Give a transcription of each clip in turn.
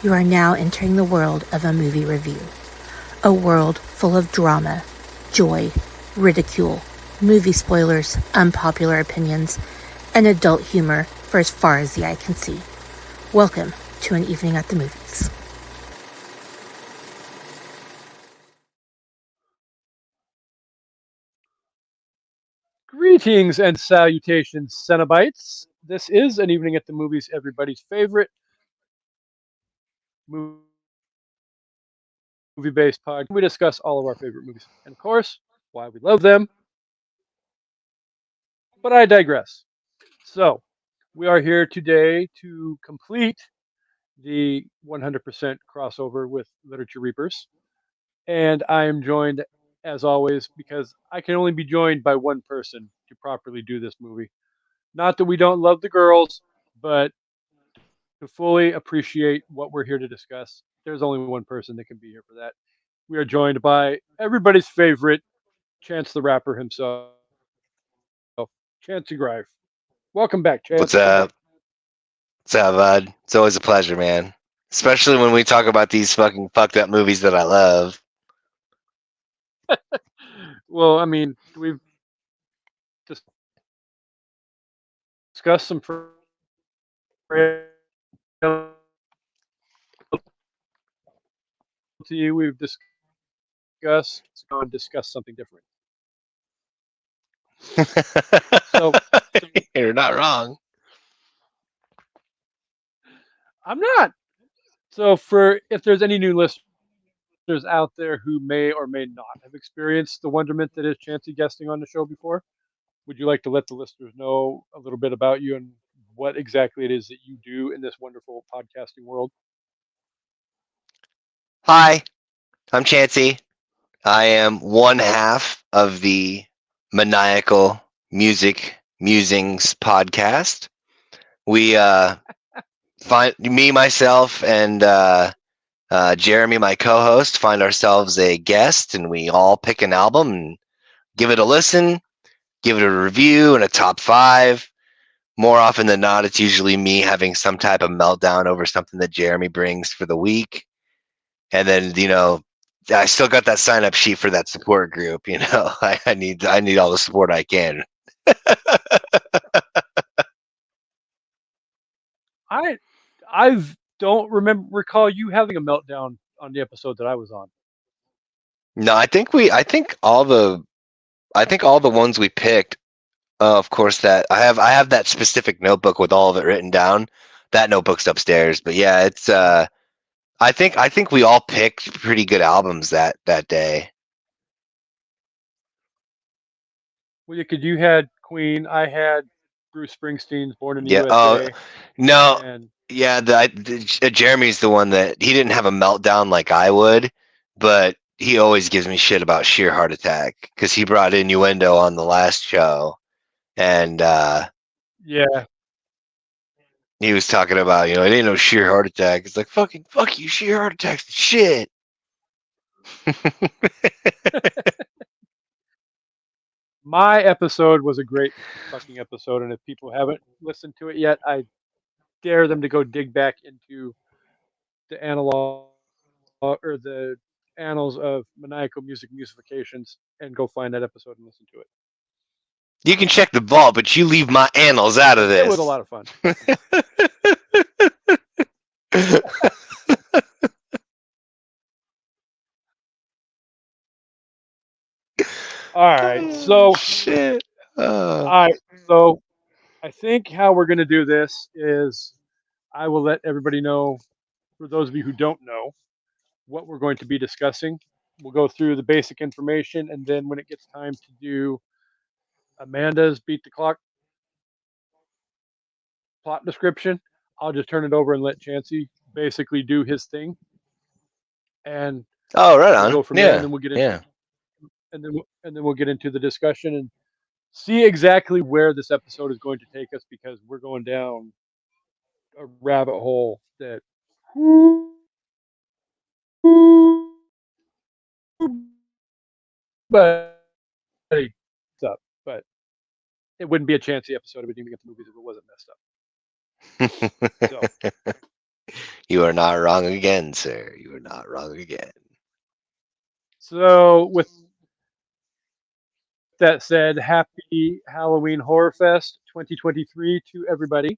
You are now entering the world of a movie review. A world full of drama, joy, ridicule, movie spoilers, unpopular opinions, and adult humor for as far as the eye can see. Welcome to an evening at the movies. Greetings and salutations, Cenobites. This is an evening at the movies, everybody's favorite movie-based podcast. We discuss all of our favorite movies, and of course, why we love them. But I digress. So, we are here today to complete the 100% crossover with Literature Reapers, and I am joined, as always, because I can only be joined by one person to properly do this movie. Not that we don't love the girls, but to fully appreciate what we're here to discuss, there's only one person that can be here for that. We are joined by everybody's favorite Chance the Rapper himself, Chancey Grife. Welcome back, What's Chance. up? What's up, bud? It's always a pleasure, man. Especially when we talk about these fucking fucked up movies that I love. Well, I mean, we've discussed some frailty. We've discussed, go and discuss something different. So You're not wrong. I'm not. So for if there's any new listeners out there who may or may not have experienced the wonderment that is Chancey guesting on the show before, would you like to let the listeners know a little bit about you and what exactly it is that you do in this wonderful podcasting world? Hi, I'm Chancy. I am one half of the Maniacal Music Musings podcast. We find me, myself, and Jeremy, my co-host, find ourselves a guest, and we all pick an album and give it a listen, give it a review and a top five. More often than not, it's usually me having some type of meltdown over something that Jeremy brings for the week. And then, I still got that sign up sheet for that support group. I need all the support I can. I don't recall you having a meltdown on the episode that I was on. No, I think all the ones we picked, of course, that I have that specific notebook with all of it written down. That notebook's upstairs. But yeah, it's I think we all picked pretty good albums that day. Well, you had Queen, I had Bruce Springsteen's Born in the Yeah. Oh, USA, no. and Yeah. Jeremy's the one that he didn't have a meltdown like I would, but he always gives me shit about sheer heart attack because he brought innuendo on the last show, and yeah. he was talking about it ain't no sheer heart attack. It's like fucking fuck you, sheer heart attack's the shit. My episode was a great fucking episode, and if people haven't listened to it yet, I dare them to go dig back into the analog or the annals of maniacal music musifications and go find that episode and listen to it. You can check the vault, but you leave my annals out of It was a this. lot of fun. All right, so Shit. all right, so I think how we're going to do this is I will let everybody know, for those of you who don't know, what we're going to be discussing. We'll go through the basic information, and then when it gets time to do Amanda's Beat the Clock plot description, I'll just turn it over and let Chancey basically do his thing, and Oh, right we'll on. go from there, and Yeah. then we'll get into Yeah. we'll get into the discussion and see exactly where this episode is going to take us because we're going down a rabbit hole that but up. But it wouldn't be a Chancey episode of Evening at the Movies if it wasn't messed up. So You are not wrong again, sir. You are not wrong again. So, with that said, happy Halloween Horror Fest 2023 to everybody.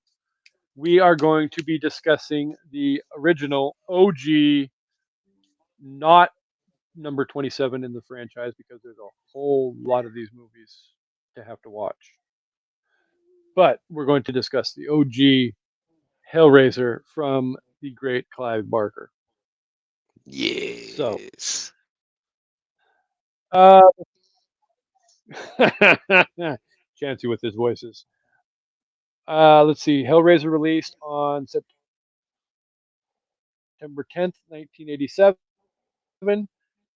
We are going to be discussing the original OG, not number 27 in the franchise, because there's a whole lot of these movies to have to watch. But we're going to discuss the OG Hellraiser from the great Clive Barker. So, Yes. uh, Chancy with his voices. Let's see. Hellraiser released on September 10th, 1987.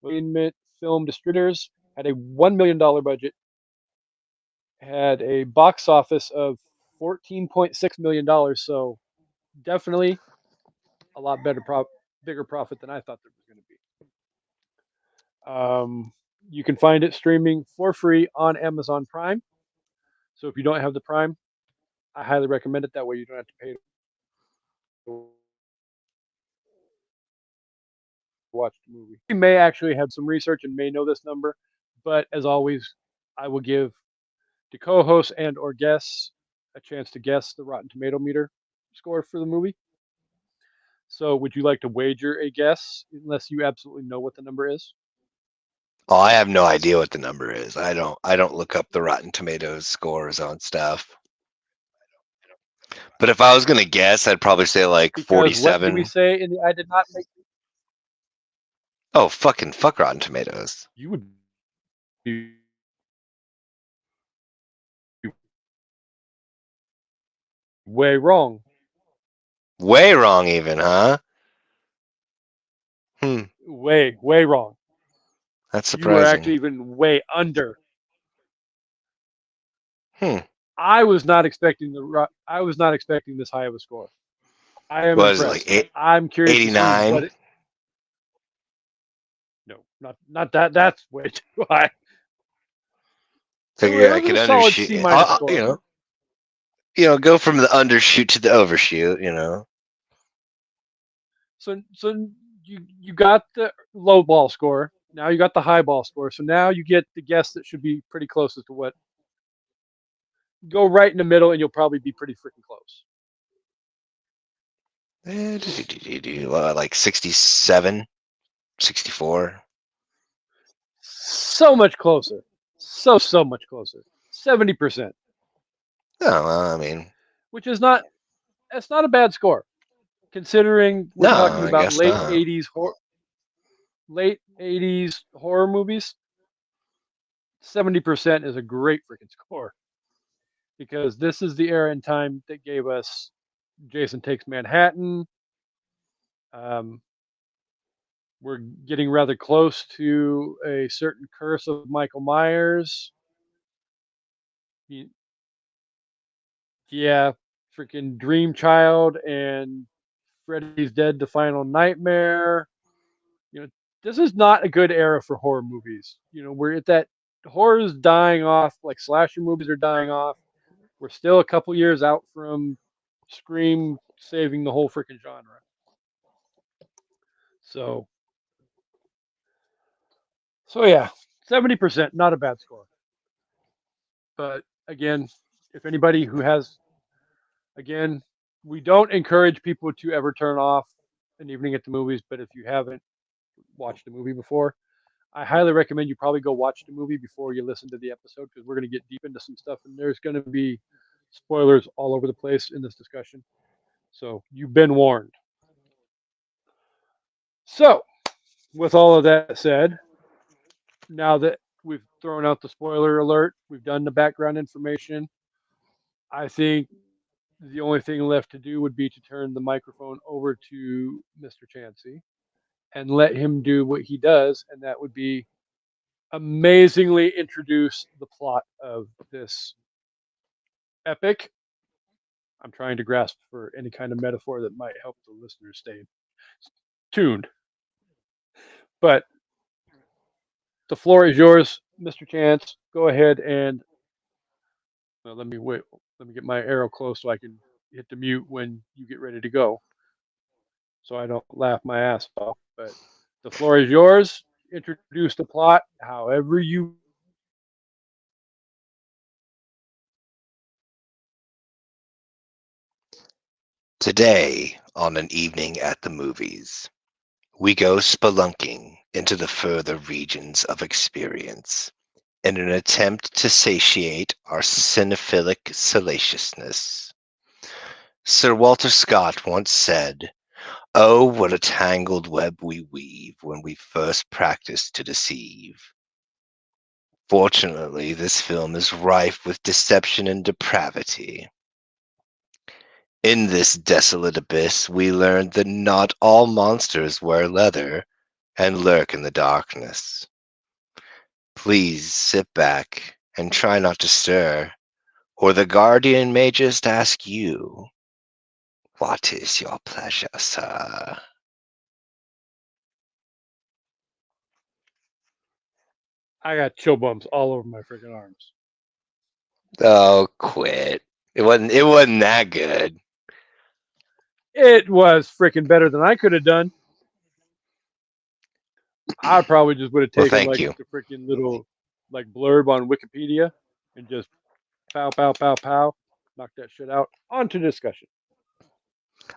Entertainment Film Distributors had a $1 million budget, had a box office of $14.6 million. So definitely a lot bigger profit than I thought there was going to be. You can find it streaming for free on Amazon Prime. So if you don't have the Prime, I highly recommend it. That way you don't have to pay to watch the movie. You may actually have some research and may know this number, but as always, I will give the co-hosts and or guests a chance to guess the Rotten Tomato meter score for the movie. So would you like to wager a guess, unless you absolutely know what the number is? Oh, I have no idea what the number is. I don't look up the Rotten Tomatoes scores on stuff. But if I was gonna guess, I'd probably say like Because what did we 47. say in the I did not make Oh, fuck Rotten Tomatoes. you would be way wrong. Way wrong even, huh? Way wrong. That's You were surprising. actually even way under. Hmm. I was not expecting this high of a score. I am What is it, like impressed. I'm curious to see what 89? it. No, not that. That's way too high. Figure I It was could a solid undershoot C it. minus score. Go from the undershoot to the overshoot. So you got the low ball score. Now you got the high ball score. So now you get the guess that should be pretty close as to what. Go right in the middle, and you'll probably be pretty freaking close. Like 67, 64. So much closer. So much closer. 70%, Oh, well, I mean, which is not. That's not a bad score, considering we're no, talking I about guess not. late 80s horror movies. 70% is a great freaking score, because this is the era and time that gave us Jason Takes Manhattan. Um, we're getting rather close to a certain curse of Michael Myers. Yeah, freaking Dream Child and Freddy's Dead: The Final Nightmare. You know, this is not a good era for horror movies. We're at that horror is dying off, like slasher movies are dying off. We're still a couple years out from Scream saving the whole freaking genre. So, so yeah, 70%, not a bad score. But again, if anybody who has, again, we don't encourage people to ever turn off an evening at the movies. But if you haven't watched a movie before, I highly recommend you probably go watch the movie before you listen to the episode, because we're going to get deep into some stuff, and there's going to be spoilers all over the place in this discussion. So you've been warned. So, with all of that said, now that we've thrown out the spoiler alert, we've done the background information, I think the only thing left to do would be to turn the microphone over to Mr. Chancy and let him do what he does, and that would be amazingly introduce the plot of this epic. I'm trying to grasp for any kind of metaphor that might help the listeners stay tuned. But the floor is yours, Mr. Chance. Go ahead and let me wait. Let me get my arrow close so I can hit the mute when you get ready to go. so I don't laugh my ass off. But the floor is yours. Introduce the plot however you want. Today, on an evening at the movies, we go spelunking into the further regions of experience in an attempt to satiate our cinephilic salaciousness. Sir Walter Scott once said, "Oh, what a tangled web we weave when we first practice to deceive." Fortunately, this film is rife with deception and depravity. In this desolate abyss, we learn that not all monsters wear leather and lurk in the darkness. Please sit back and try not to stir, or the guardian may just ask you, "What is your pleasure, sir?" I got chill bumps all over my freaking arms. Oh, quit. It wasn't that good. It was freaking better than I could have done. I probably just would have Well, taken thank like you. the freaking little like blurb on Wikipedia and just pow pow pow pow, knock that shit out. On to discussion.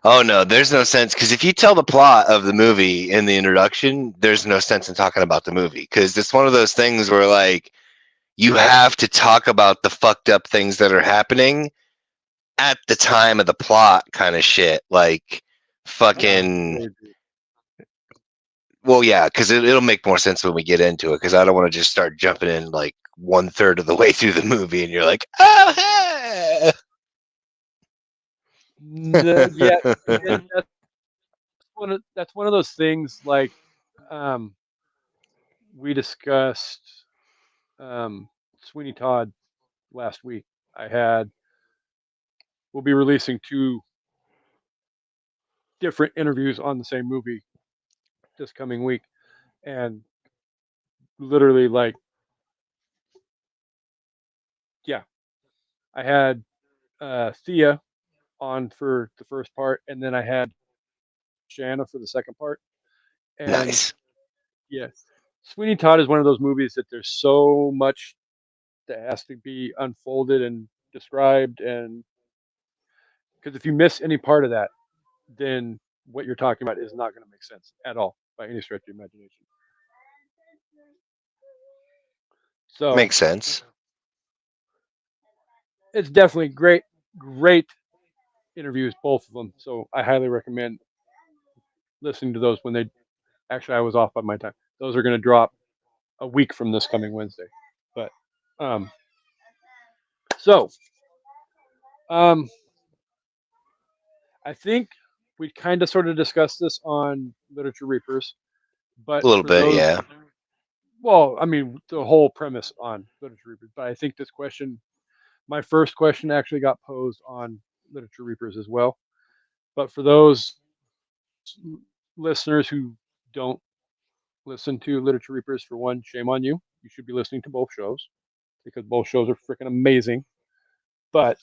Oh no, there's no sense because if you tell the plot of the movie in the introduction, there's no sense in talking about the movie because it's one of those things where like you have to talk about the fucked up things that are happening at the time of the plot kind of shit. Like Yeah, fucking maybe. well, yeah, because it'll make more sense when we get into it. Because I don't want to just start jumping in like 1/3 of the way through the movie, and you're like, "Oh, hey!" Yeah, and that's one of those things like um, we discussed Sweeney Todd last week. I had we'll be releasing two different interviews on the same movie this coming week, and literally like yeah, I had Thea on for the first part, and then I had Shanna for the second part. And Nice. yeah, Sweeney Todd is one of those movies that there's so much that has to be unfolded and described, and because if you miss any part of that, then what you're talking about is not going to make sense at all by any stretch of the imagination. So Makes sense. it's definitely great interviews, both of them. So I highly recommend listening to those when they actually I was off by my time. Those are going to drop a week from this coming Wednesday. But um, so um, I think we kind of sort of discussed this on Literature Reapers, but A little for bit, those, yeah. well, I mean, the whole premise on Literature Reapers, but I think this question, my first question actually got posed on Literature Reapers as well. But for those listeners who don't listen to Literature Reapers, for one, shame on you. You should be listening to both shows because both shows are freaking amazing. But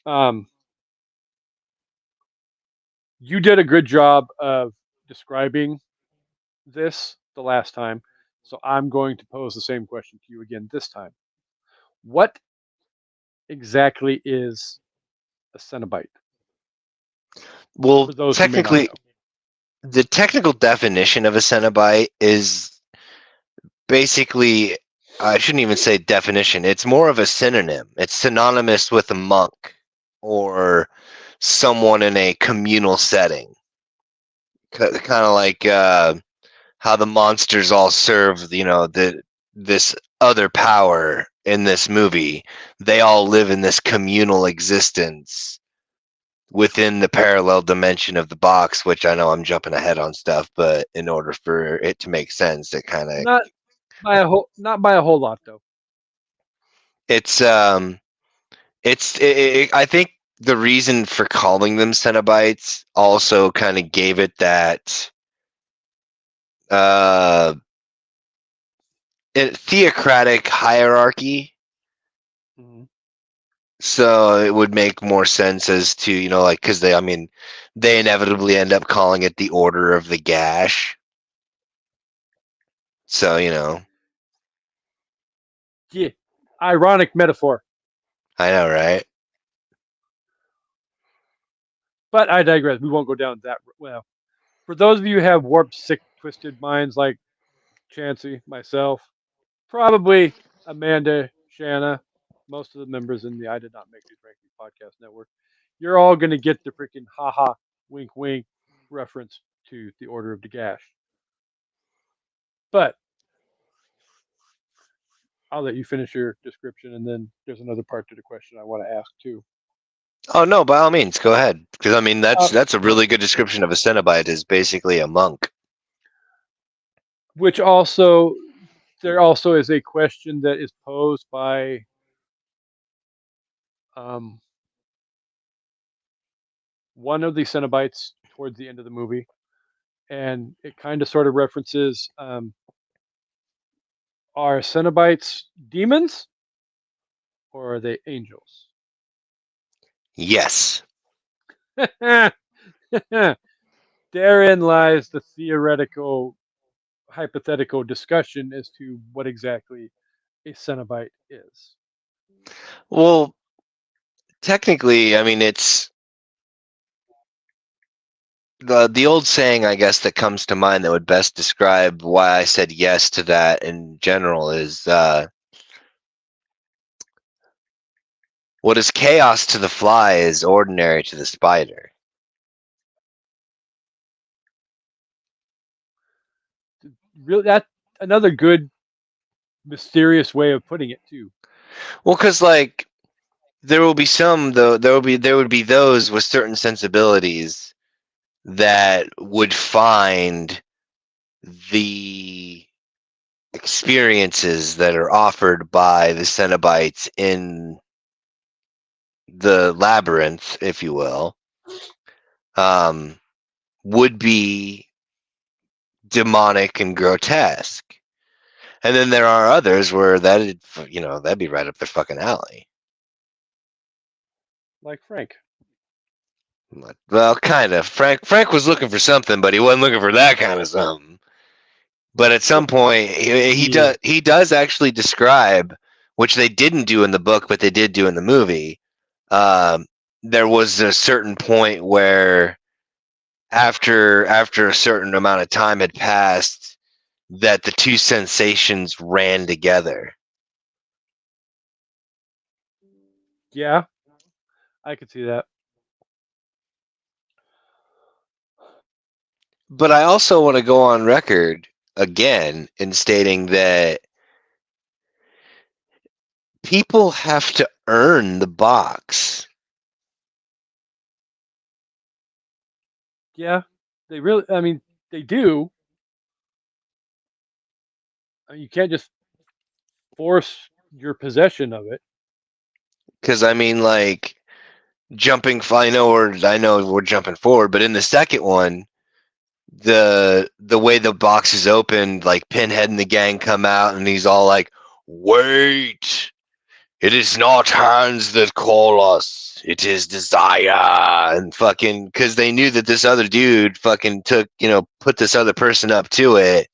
um, you did a good job of describing this the last time. So I'm going to pose the same question to you again this time. What exactly is a Cenobite Well, for those who may not technically, know? the technical definition of a Cenobite is basically, I shouldn't even say definition. It's more of a synonym. It's synonymous with a monk or someone in a communal setting. Kind of like how the monsters all serve, this other power in this movie. They all live in this communal existence within the parallel dimension of the box, which I know I'm jumping ahead on stuff, but in order for it to make sense, it kind of Not not by a whole lot though. it's I think the reason for calling them Cenobites also kind of gave it that uh theocratic hierarchy. Mhm. So it would make more sense as to, like, because they inevitably end up calling it the Order of the Gash. So, Yeah, ironic metaphor. I know, right? But I digress. We won't go down that. Well, for those of you who have warped, sick, twisted minds like Chancy, myself, probably Amanda, Shanna, most of the members in the I Did Not Make These Rankings podcast network, you're all going to get the freaking haha, wink, wink reference to the Order of Dagash. But I'll let you finish your description, and then there's another part to the question I want to ask too. Oh no, by all means, go ahead. Because Uh, that's a really good description of a Cenobite. Is basically a monk. which also, there also is a question that is posed by um, one of the Cenobites towards the end of the movie, and it kind of sort of references are Cenobites demons or are they angels? Yes. Therein lies the theoretical, hypothetical discussion as to what exactly a Cenobite is. Well, technically, it's the old saying, I guess, that comes to mind that would best describe why I said yes to that in general is what is chaos to the fly is ordinary to the spider. Really, that's another good, mysterious way of putting it too. Well, because like there will be some though there would be those with certain sensibilities that would find the experiences that are offered by the Cenobites in the labyrinth, if you will, um, would be demonic and grotesque. And then there are others where that'd be right up their fucking alley. Like Frank. Well, kind of. Frank was looking for something, but he wasn't looking for that kind of something. But at some point, Yeah. he does actually describe, which they didn't do in the book, but they did do in the movie. Um, there was a certain point where after a certain amount of time had passed, that the two sensations ran together. Yeah, I could see that. But I also want to go on record again in stating that people have to earn the box. Yeah, they really, I mean, they do. I mean, you can't just force your possession of it. Because like I know we're jumping forward, but in the second one, the way the box is opened, like Pinhead and the gang come out, and he's all like, "Wait, it is not hands that call us; it is desire." And fucking, because they knew that this other dude fucking took, put this other person up to it,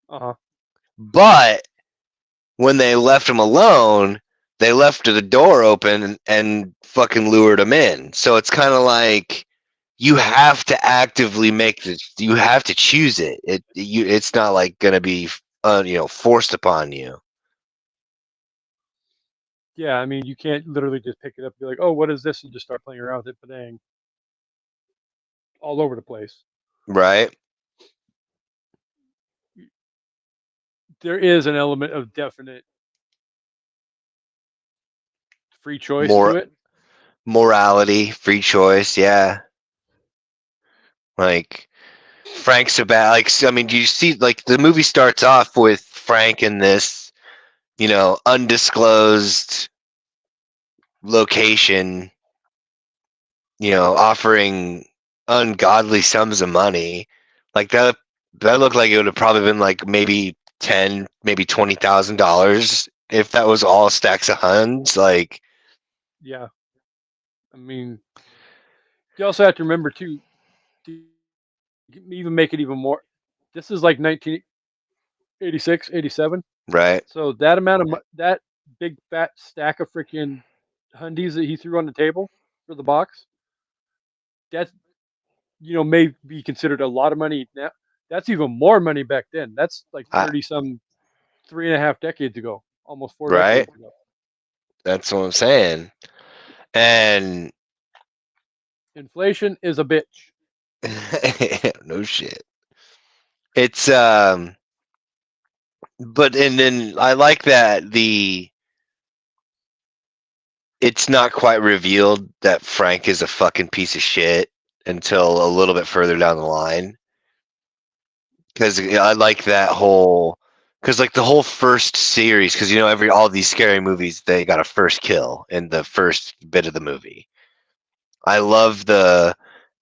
Uh huh. but when they left him alone, they left the door open and fucking lured him in. So it's kind of like you have to actively make this. You have to choose it. It's not like gonna be forced upon you. Yeah, I mean, you can't literally just pick it up and be like, "Oh, what is this?" and just start playing around with it, dang, all over the place. Right. There is an element of definite free choice to More it. morality, free choice. Yeah. Like Frank's about do you see like the movie starts off with Frank in this undisclosed location, offering ungodly sums of money. Like that looked like it would have probably been like maybe maybe $20,000 if that was all stacks of Huns. Like yeah, I mean, you also have to remember too to even make it even more. This is like 1986, 87. Right. So that amount of that big fat stack of freaking hundies that he threw on the table for the box, that's may be considered a lot of money now. That's even more money back then. That's like I, 30 some 3.5 decades ago, almost four right. decades ago. That's what I'm saying. And Inflation is a bitch. no shit. It's but and then I like that it's not quite revealed that Frank is a fucking piece of shit until a little bit further down the line. Because I like that whole, because like the whole first series, because all these scary movies, they got a first kill in the first bit of the movie. I love the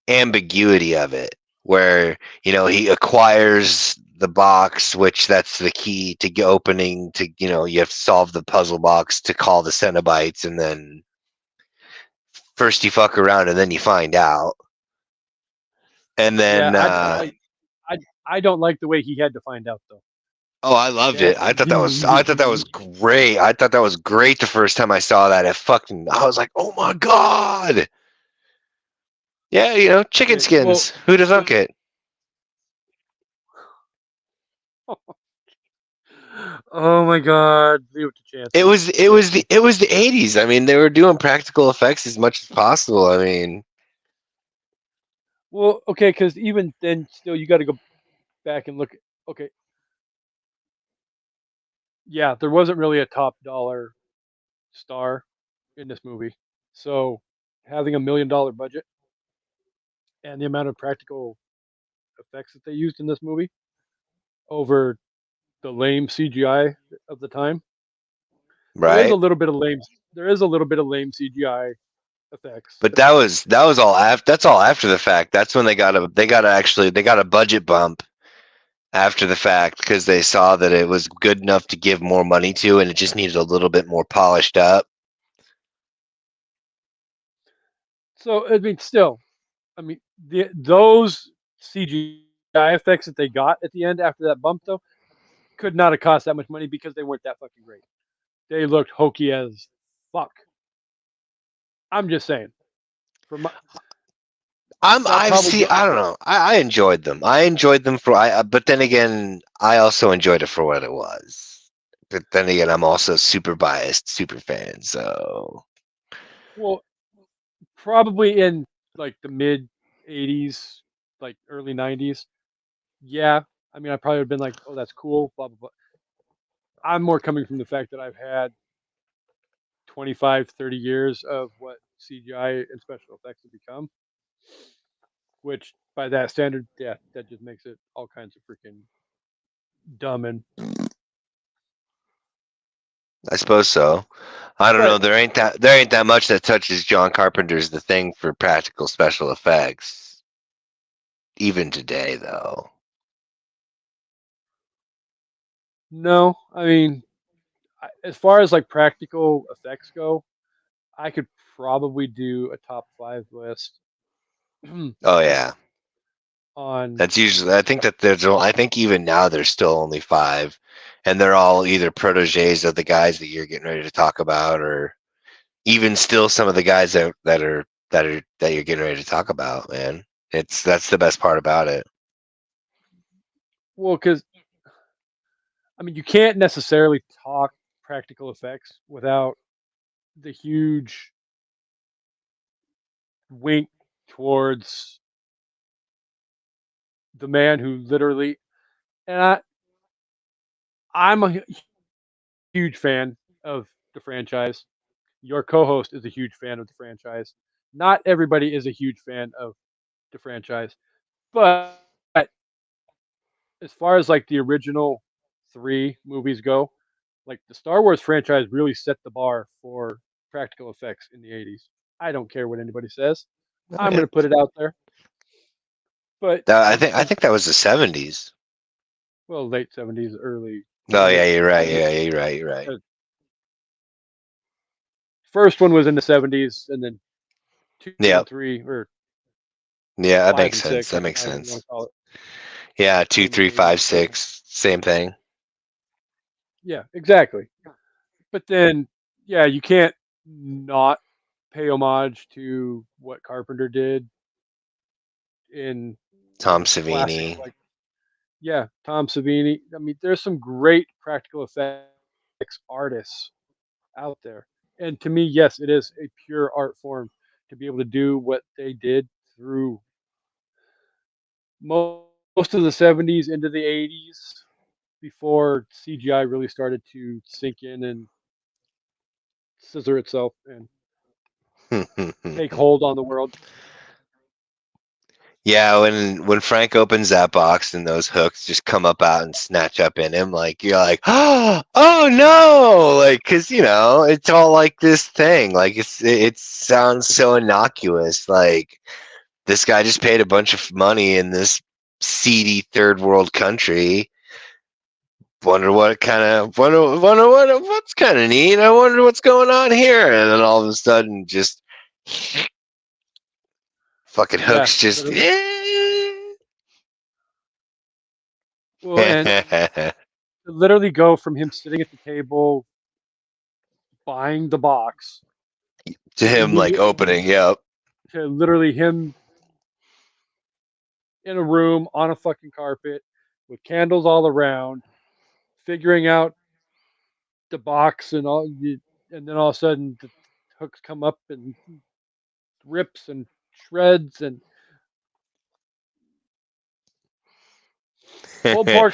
ambiguity of it, where he acquires the box, which that's the key to get opening to you have to solve the puzzle box to call the Cenobites, and then first you fuck around and then you find out, and Yeah, then I I don't like the way he had to find out though. oh, I loved it. That's I thought that was great. I thought that was great the first time I saw that. I was like, oh my god. Yeah, chicken okay. Well, skins. Who doesn't because get? oh my god, leave it to It Chancy. was it was the it was the 80s. I mean, they were doing practical effects as much as possible. I mean, Well, okay, because even then, still, you got to go back and look. Okay, yeah, there wasn't really a top dollar star in this movie, so having $1 million budget and the amount of practical effects that they used in this movie over the lame CGI of the time, there is a right? little bit of lame. There is a little bit of lame CGI effects. But that was all after. That's all after the fact. That's when they got a budget bump after the fact because they saw that it was good enough to give more money to, and it just needed a little bit more polished up. So I mean, still, I mean, those CGI effects that they got at the end after that bump, though, could not have cost that much money because they weren't that fucking great. They looked hokey as fuck. I'm just saying. For my, that I've probably seen. go. I don't know. I enjoyed them. I enjoyed them but then again, I also enjoyed it for what it was. But then again, I'm also super biased, super fan. So Well, probably in like the mid '80s, like early '90s. Yeah, I mean, I probably would have been like, "Oh, that's cool." Blah blah blah. I'm more coming from the fact that I've had 25, 30 years of what CGI and special effects have become, which by that standard, yeah, that just makes it all kinds of freaking dumb. And I suppose so. I don't know. but There ain't that much that touches John Carpenter's The Thing for practical special effects, even today, though. no, I mean, as far as like practical effects go, I could probably do a top five list Oh yeah, on. that's usually. I think that I think even now there's still only five, and they're all either proteges of the guys that you're getting ready to talk about, or even still some of the guys that you're getting ready to talk about. Man, that's the best part about it. Well, because I mean, you can't necessarily talk practical effects without the huge wink towards the man who literally. And I'm a huge fan of the franchise. Your co-host is a huge fan of the franchise. Not everybody is a huge fan of the franchise, but as far as like the original three movies go, like the Star Wars franchise really set the bar for practical effects in the '80s. I don't care what anybody says. Oh, I'm yeah. going to put it out there. But I think that was the 70s. well, late '70s, early Oh or yeah, late you're right. '70s. Yeah, you're right. You're right. First one was in the 70s, and then 2 and Yep. 3, or Yeah, that 5 makes and sense. 6, That or makes however you want sense. to call it, Yeah, two, came in three, the 80s. five, So six, same thing. yeah, exactly. But then, yeah, you can't not pay homage to what Carpenter did in Tom classics Savini. like, yeah, Tom Savini. I mean, there's some great practical effects artists out there. And to me, yes, it is a pure art form to be able to do what they did through most of the 70s into the 80s before CGI really started to sink in and scissor itself and take hold on the world. Yeah, when Frank opens that box and those hooks just come up out and snatch up in him, like you're like, oh no, like because it's all like this thing, like it sounds so innocuous, like this guy just paid a bunch of money in this seedy third world country. Wonder what's kind of neat. I wonder what's going on here, and then all of a sudden, just fucking Yeah, hooks, just. literally. Well, and literally go from him sitting at the table buying the box To to him, like opening, yep. literally him in a room on a fucking carpet with candles all around, figuring out the box and all, and then all of a sudden the hooks come up and rips and shreds and pulled pork,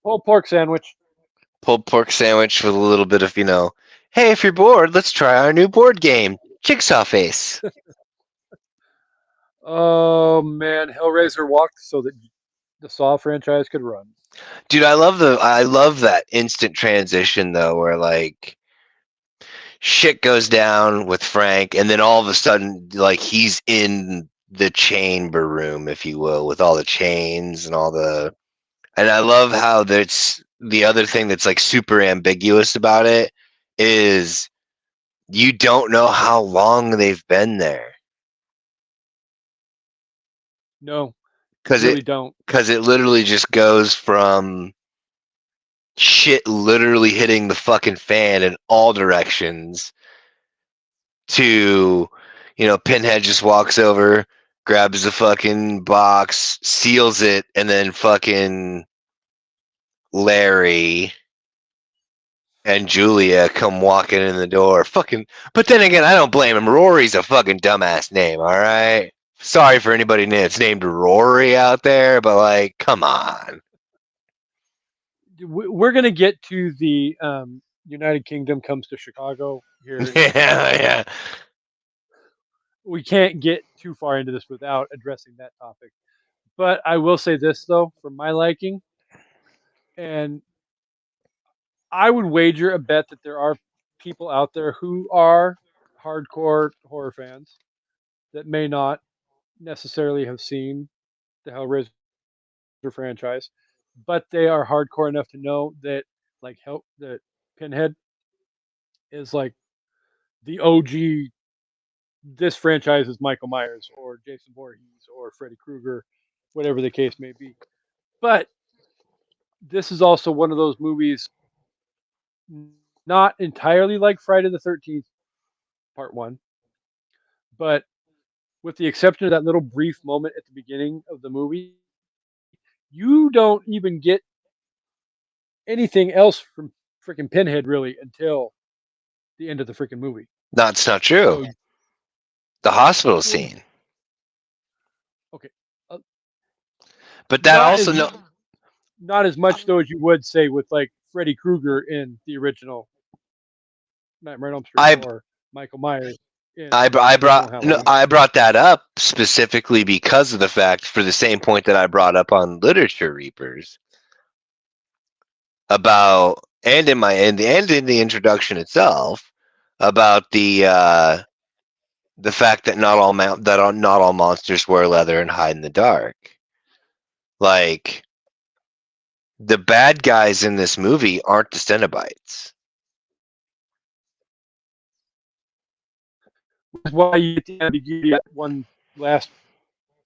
pulled pork sandwich. Pulled pork sandwich with a little bit of, hey, if you're bored, let's try our new board game, Jigsaw Face. Oh man, Hellraiser walked so that the Saw franchise could run. Dude, I love that instant transition though, where like shit goes down with Frank, and then all of a sudden, like he's in the chamber room, if you will, with all the chains and all the. And I love how there's the other thing that's like super ambiguous about it is you don't know how long they've been there No, you because really it don't. because it literally just goes from shit literally hitting the fucking fan in all directions to Pinhead just walks over, grabs the fucking box, seals it, and then fucking Larry and Julia come walking in the door. Fucking, but then again, I don't blame him. Rory's a fucking dumbass name, all right? Sorry for anybody that's named Rory out there, but like, come on. We're gonna get to the United Kingdom comes to Chicago here in just a minute. Yeah, yeah. We can't get too far into this without addressing that topic. But I will say this though, for my liking, and I would wager a bet that there are people out there who are hardcore horror fans that may not necessarily have seen the Hellraiser franchise, but they are hardcore enough to know that that Pinhead is like the OG. This franchise is Michael Myers or Jason Voorhees or Freddy Krueger, whatever the case may be. But this is also one of those movies, not entirely like Friday the 13th Part 1, but with the exception of that little brief moment at the beginning of the movie, you don't even get anything else from freaking Pinhead really until the end of the freaking movie. That's not true. So, The hospital well, scene. okay, uh, But that not also as no. not as much though as you would say with like Freddy Krueger in the original Nightmare on Elm Street I or Michael Myers I, in br- the I original brought no, Halloween. I brought that up specifically because of the fact, for the same point that I brought up on Literature Reapers about, and in the introduction itself, about the fact that not all monsters wear leather and hide in the dark. Like the bad guys in this movie aren't the Cenobites. why you get the ambiguity at one last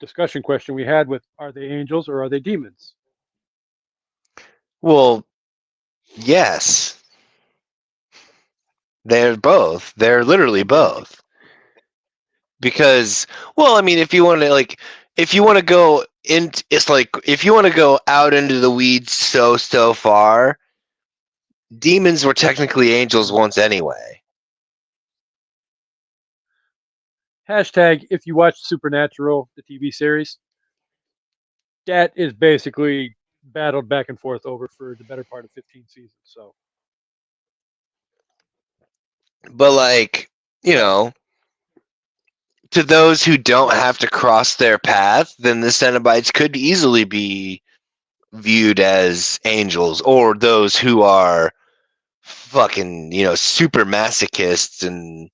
discussion question we had with are they angels or are they demons? Well, yes, they're both. They're literally Okay. both. Because, well, I mean, if you want to if you want to go in, it's like if you want to go out into the weeds so far, demons were technically angels Mhm. once anyway. Hashtag if you watch Supernatural, the TV series, that is basically battled back and forth over for the better part of 15 seasons. So, But like, you but know, to those who don't have to cross their path, then the Cenobites could easily be viewed as angels, or those who are fucking, super masochists and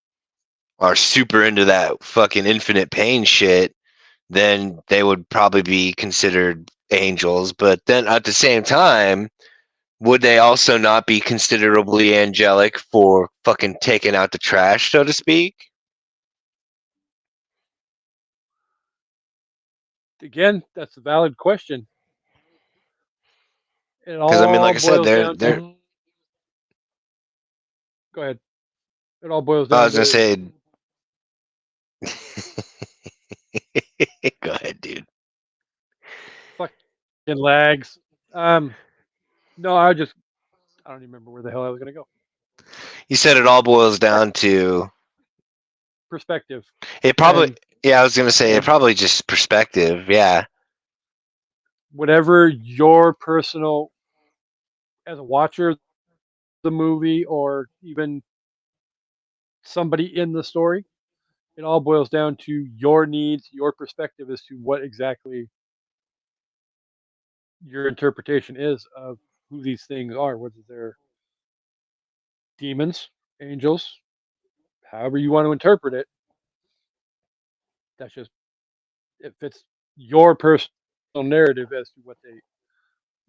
are super into that fucking infinite pain shit, then they would probably be considered angels. But then at the same time, would they also not be considerably angelic for fucking taking out the trash, so to speak? again, that's a valid question. It Because I mean, like all I said, boils they're down they're. to go ahead. It all boils I down was gonna to say. Go ahead, dude. fucking lags. No, I don't even remember where the hell I was gonna go. You said it all boils down to Perspective it. Probably. and Yeah, I was gonna say it. Probably just perspective. Yeah, whatever your personal as a watcher of the movie or even somebody in the story, it all boils down to your needs, your perspective as to what exactly your interpretation is of who these things are, whether they're demons, angels, however you want to interpret it. That's just it fits your personal narrative as to what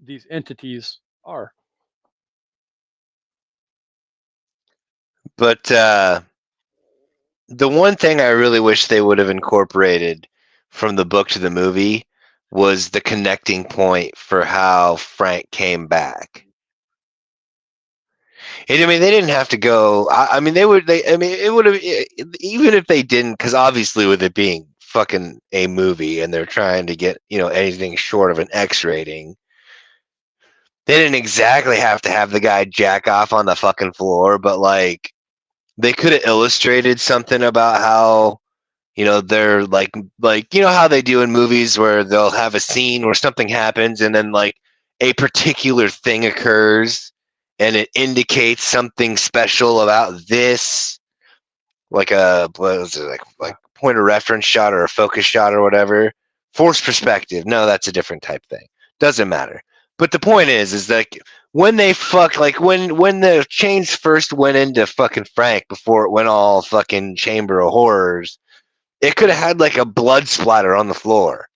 these entities are. but the one thing I really wish they would have incorporated from the book to the movie was the connecting point for how Frank came back. And, I mean, they didn't have to go. I mean, they would. They. I mean, it would have even if they didn't, because obviously, with it being fucking a movie and they're trying to get anything short of an X rating, they didn't exactly have to have the guy jack off on the fucking floor. But like, they could have illustrated something about how they're like how they do in movies where they'll have a scene where something happens and then like a particular thing occurs and it indicates something special about this, like a what was it, like point of reference shot or a focus shot or whatever. Forced perspective, no, that's a different type thing, doesn't matter. But the point is that when they fuck, like when the chains first went into fucking Frank before it went all fucking Chamber of Horrors, it could have had like a blood splatter on the floor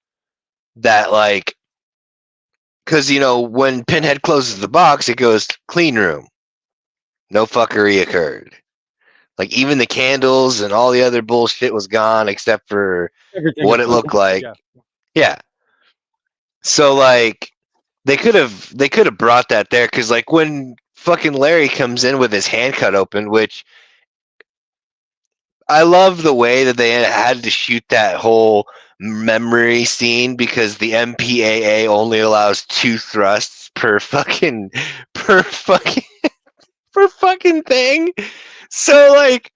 that like, because when Pinhead closes the box, it goes clean room, no fuckery occurred. Like even the candles and all the other bullshit was gone except for Everything what is it clean. looked like. Yeah. Yeah. So like they could have brought that there, because like when fucking Larry comes in with his hand cut open, which I love the way that they had to shoot that whole memory scene, because the MPAA only allows 2 thrusts per fucking per fucking thing. So like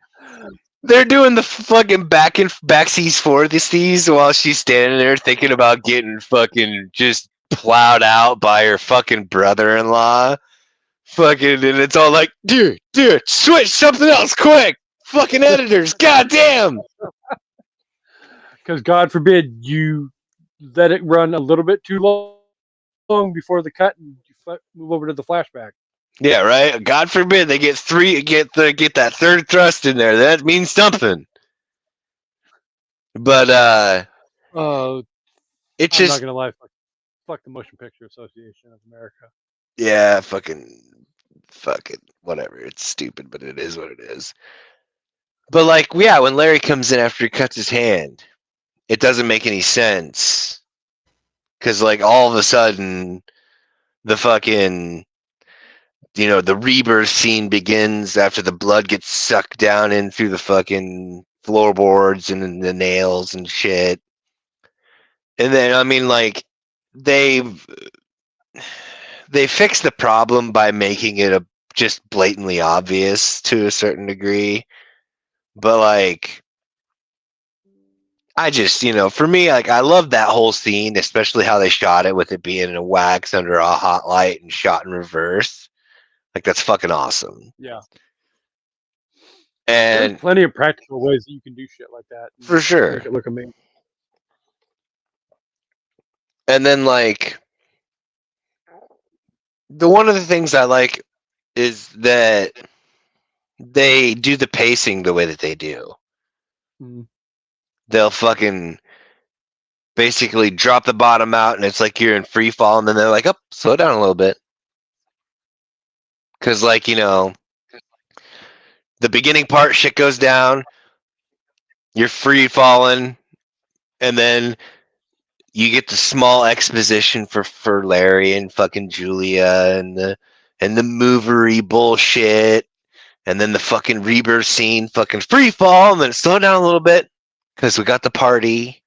they're doing the fucking backsies forthies while she's standing there thinking about getting fucking just plowed out by her fucking brother-in-law. Fucking, and it's all like, dude, switch something else quick. Fucking editors, goddamn. Because God forbid you let it run a little bit too long before the cut and you move over to the flashback. Yeah, right. God forbid they get that third thrust in there. That means something. But Uh, it I'm not just gonna lie, fuck the Motion Picture Association of America. yeah, fucking fuck it, whatever. It's stupid, but it is what it is. But like, yeah, when Larry comes in after he cuts his hand, it doesn't make any sense because like all of a sudden the fucking the rebirth scene begins after the blood gets sucked down in through the fucking floorboards and the nails and shit. And then I mean like they they fix the problem by making it a just blatantly obvious to a certain degree. But like I just, for me, like I love that whole scene, especially how they shot it with it being in a wax under a hot light and shot in reverse. Like that's fucking awesome. Yeah. There's And plenty of practical ways that you can do shit like that and for still sure. make it look amazing. And then like the one of the things I like is that they do the pacing the way that they do. Mm. They'll fucking basically drop the bottom out and it's like you're in free fall and then they're like, oh, slow down a little bit. Cause like, the beginning part shit goes down, you're free falling, and then you get the small exposition for Larry and fucking Julia and the movery bullshit, and then the fucking rebirth scene, fucking free fall, and then slow down a little bit because we got the party,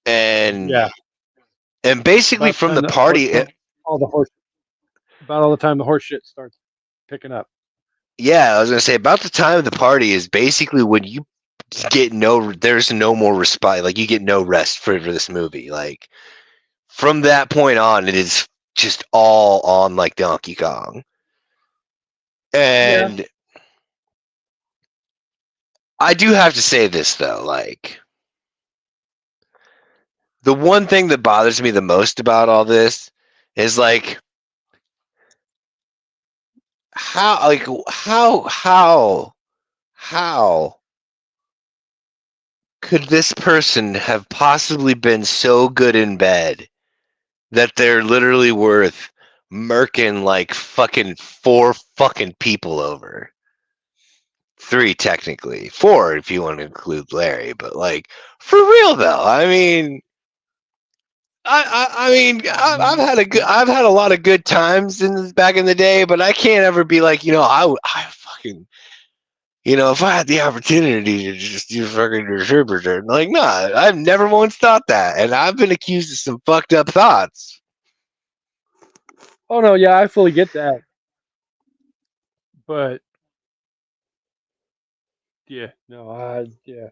and Yeah. basically About the from time the party, all the horse about all the time the horse shit starts picking up. yeah, I was gonna say about the time of the party is basically when you there's no more respite, like you get no rest for this movie, like. From that point on, it is just all on like Donkey Kong. Yeah. And I do have to say this though, like the one thing that bothers me the most about all this is like how could this person have possibly been so good in bed that they're literally worth murking like fucking 4 fucking people over? 3 technically, 4 if you want to include Larry, but like for real though, I mean, I've had a lot of good times back in the day, but I can't ever be like I fucking if I had the opportunity to just do fucking distributor, like nah, I've never once thought that, and I've been accused of some fucked up thoughts. Oh no, yeah, I fully get that. But yeah, no, yeah.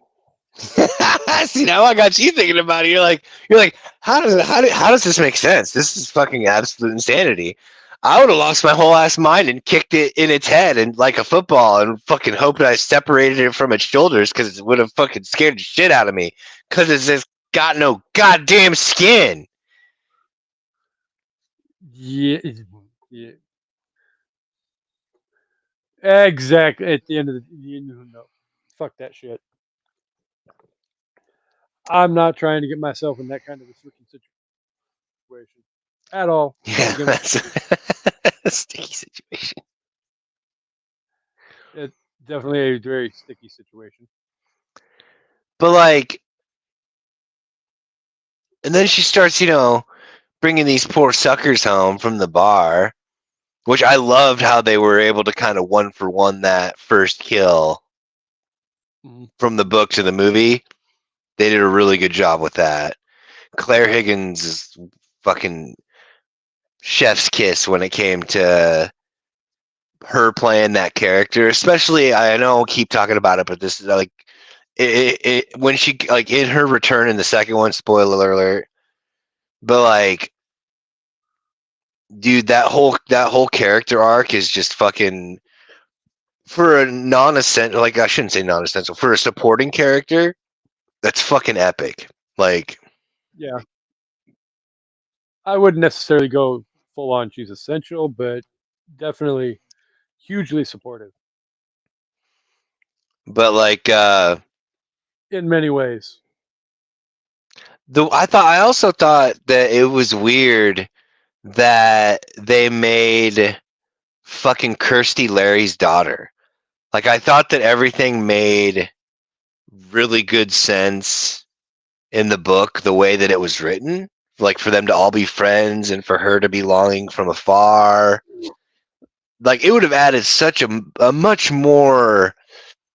See, now I got you thinking about it. You're like, how does this make sense? This is fucking absolute insanity. I would have lost my whole ass mind and kicked it in its head and like a football and fucking hoped I separated it from its shoulders because it would have fucking scared the shit out of me because it's just got no goddamn skin. Yeah, yeah. Exactly. At the end of no, fuck that shit. I'm not trying to get myself in that kind of a freaking situation at all. Not Yeah, against. that's a sticky situation. It's definitely a very sticky situation. But like, and then she starts, bringing these poor suckers home from the bar. Which I loved how they were able to kind of one for one that first kill Mm-hmm. from the book to the movie. They did a really good job with that. Claire Higgins is fucking chef's kiss when it came to her playing that character. Especially, I know I'll keep talking about it, but this is like when she like in her return in the second one. Spoiler alert! But like, dude, that whole character arc is just fucking for a non-essential, like I shouldn't say non-essential, for a supporting character, that's fucking epic. Like, Yeah, I wouldn't necessarily go full on. She's essential, but definitely hugely supportive but like, in many ways. I also thought that it was weird that they made fucking Kirsty Larry's daughter. Like, I thought that everything made really good sense in the book, the way that it was written. Like, for them to all be friends and for her to be longing from afar. Like, it would have added such a much more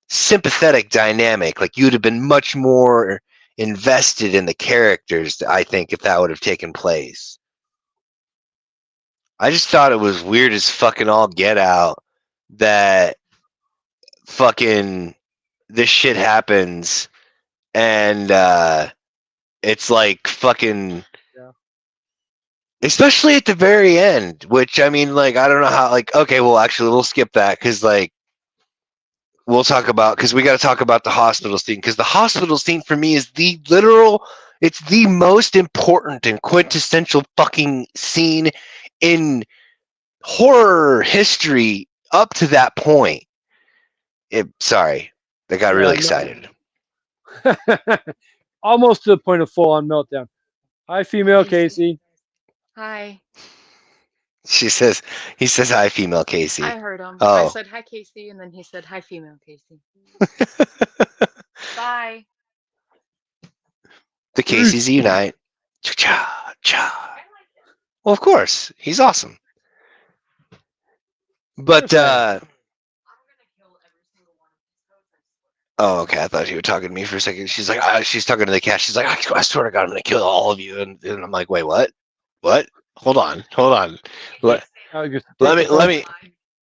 sympathetic dynamic. Like, you'd have been much more invested in the characters, I think, if that would have taken place. I just thought it was weird as fucking all get out that fucking this shit happens and it's like fucking, Yeah. especially at the very end, which I mean, like, I don't know how, like, okay, well, actually, we'll skip that because, like, we'll talk about, because we got to talk about the hospital scene, because the hospital scene for me is the literal, it's the most important and quintessential fucking scene in horror history up to that point. Sorry, I got really Yeah. excited. No. Almost to the point of full on meltdown. Hi, female Casey. Hi. She says, he says, hi, female I Kasey. heard him. I Oh. said hi, Casey, and then he said hi, female Casey. Bye. The Caseys unite. Cha cha. Well, of course, he's awesome. But Yes, I am. oh, okay. I thought you were talking to me for a second. She's like, she's talking to the cat. She's like, I swear to God, I'm gonna kill all of you. And I'm like, wait, what? What? Hold on. Let, Just let take the me. Let phone. me.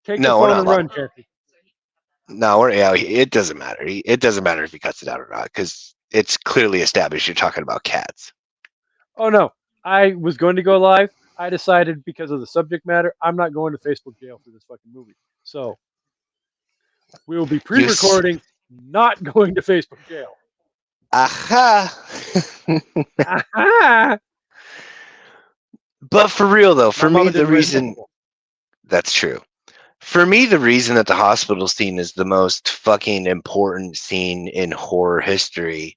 Take No, the we're phone not and allowed. run, Chancey. No, we're yeah. It doesn't matter. It doesn't matter if he cuts it out or not because it's clearly established you're talking about cats. Oh no, I was going to go live. I decided because of the subject matter, I'm not going to Facebook jail for this fucking movie. So we will be You. pre-recording, not going to Facebook jail. Aha. Aha! But for real though, for My me mama the didn't write reason multiple. that's true. For me, the reason that the hospital scene is the most fucking important scene in horror history,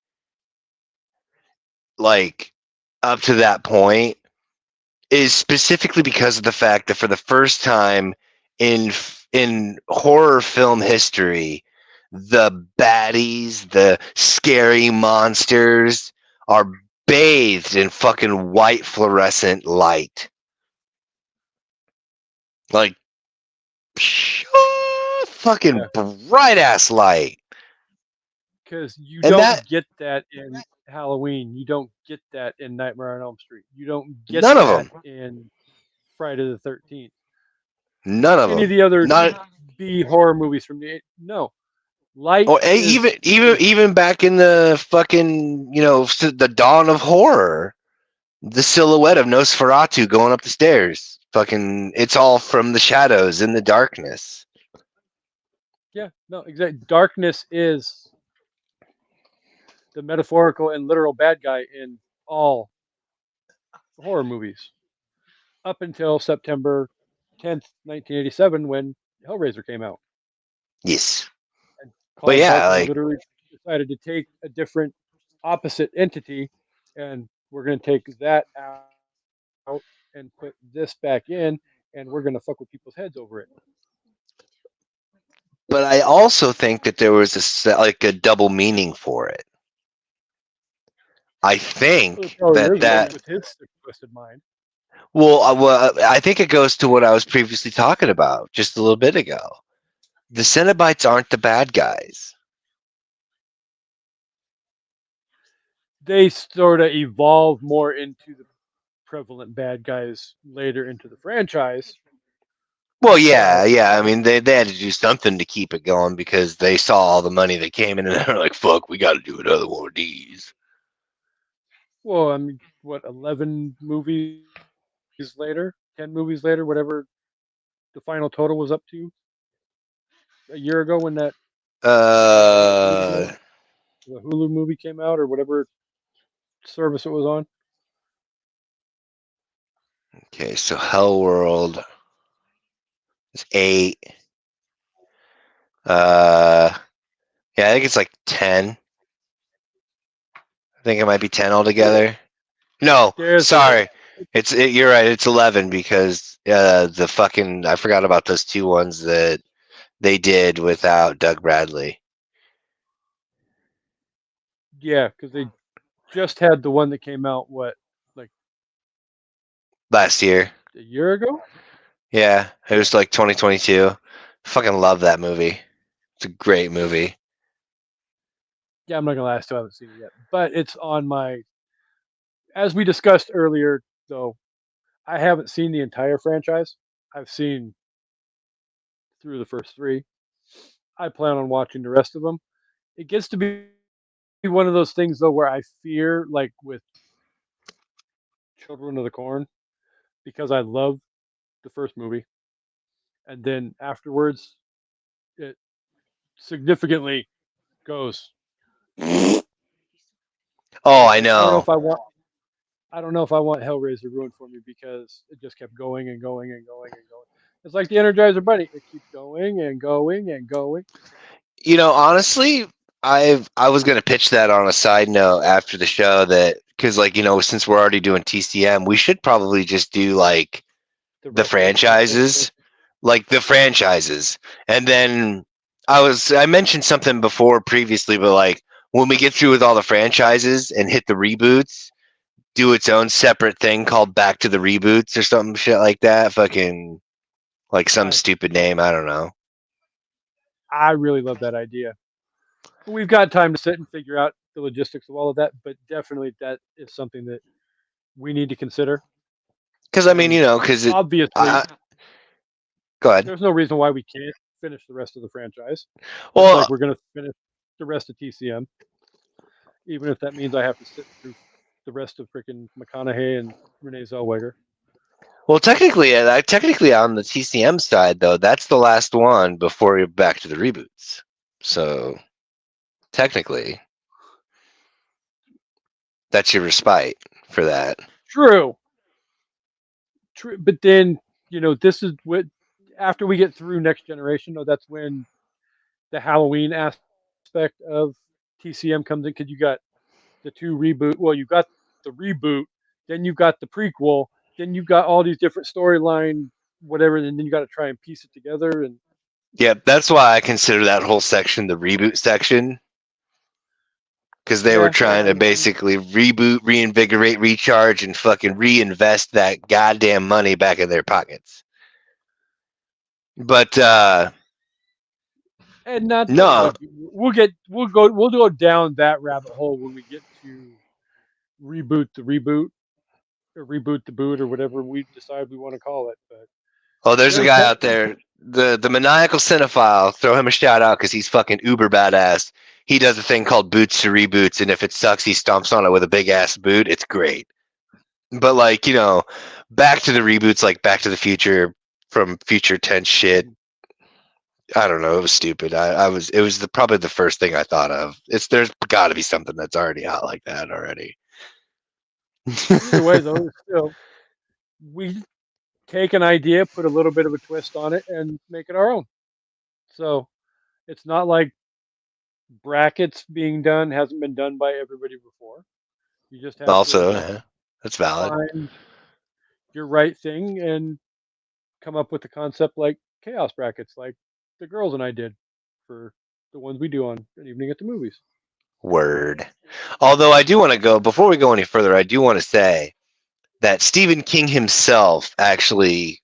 like up to that point, is specifically because of the fact that for the first time in horror film history, the baddies, the scary monsters, are bathed in fucking white fluorescent light. Like, fucking Yeah, bright ass light. because you And don't that, get that in Halloween. You don't get that in Nightmare on Elm Street. You don't get none of that them. in Friday the 13th. None of Any of them. the other Not B horror movies from the no. Light or is even back in the fucking, the dawn of horror, the silhouette of Nosferatu going up the stairs. Fucking, it's all from the shadows in the darkness. yeah, no, exactly. Darkness is the metaphorical and literal bad guy in all horror movies up until September 10th, 1987, when Hellraiser came out. Yes, And but Clive yeah, Barker like, literally decided to take a different opposite entity, and we're going to take that out and put this back in, and we're going to fuck with people's heads over it. but I also think that there was like a double meaning for it. I Well, there think probably that is with his twisted mind. well, I think it goes to what I was previously talking about just a little bit ago. The Cenobites aren't the bad guys. They sort of evolve more into the prevalent bad guys later into the franchise. Well, yeah, But yeah. I mean, they had to do something to keep it going because they saw all the money that came in, and they're like, "Fuck, we got to do another one of these." well, I mean, what 11 movies later, 10 movies later, whatever the final total was up to a year ago when that Uh, the Hulu movie came out or whatever service it was on. okay, so Hell World is 8. Yeah, I think it's like 10. I think it might be 10 altogether. No, There's sorry, you're right. It's 11 because the fucking I forgot about those two ones that they did without Doug Bradley Yeah, because they just had the one that came out like last year. a year ago. Yeah, it Yeah, was like 2022. Fucking love that movie. It's a great movie. yeah. I'm not gonna lie, I still haven't seen it yet, but it's on my. As we discussed earlier, though, I haven't seen the entire franchise. I've seen through the first three. I plan on watching the rest of them. It gets to be one of those things though where I fear, like with Children of the Corn, because I love the first movie, and then afterwards it significantly goes. Oh, It's I like I don't know know. if I want. I don't know if I want Hellraiser ruined for me because it just kept going and going and going and going. It's like the Energizer Bunny; it keeps going and going and going. Honestly, I was gonna pitch that on a side note after the show that because since we're already doing TCM, we should probably just do like The the rest of the franchise. franchises, like the franchises, and then I mentioned something before previously, but like when we get through with all the franchises and hit the reboots, do its own separate thing called Back to the Reboots or something shit like that. Fucking like some Nice. stupid name, I don't know. I really love that idea. We've got time to sit and figure out the logistics of all of that, but definitely that is something that we need to consider. Because I mean, And because it. obviously, Go ahead. there's no reason why we can't finish the rest of the franchise, just like Well, we're going to finish the rest of TCM, even if that means I have to sit through the rest of freaking McConaughey and Renee Zellweger. technically on the TCM side though, that's the last one before you're back to the reboots. So technically, that's your respite for that. True, true. But then, this is what, after we get through Next Generation, though, that's when the Halloween aspect of TCM comes in because you got the two reboot. Well, you got the reboot, then you got the prequel, then you got all these different storyline, whatever, and then you got to try and piece it together. And Yeah, that's why I consider that whole section the reboot section because they were yeah, that trying to makes sense. basically reboot, reinvigorate, recharge, and fucking reinvest that goddamn money back in their pockets. But And not to no, like we'll go down that rabbit hole when we get to reboot the reboot or reboot the boot or whatever we decide we want to call it. But oh, there's a there's guy out definitely there, the maniacal cinephile. Throw him a shout out because he's fucking uber badass. He does a thing called boots to reboots, and if it sucks, he stomps on it with a big ass boot. It's great. But like back to the reboots, like Back to the Future from Future Tense shit. I don't know. It was stupid. I was. It was probably the first thing I thought of. There's got to be something that's already out like that already. either way though. Still, we take an idea, put a little bit of a twist on it, and make it our own. So it's not like brackets being done hasn't been done by everybody before. You just have to Also, yeah, that's valid. find your right thing and come up with a concept like chaos brackets, like the girls and I did for the ones we do on an evening at the movies. Word. Although I do want to go before we go any further. I do want to say that Stephen King himself actually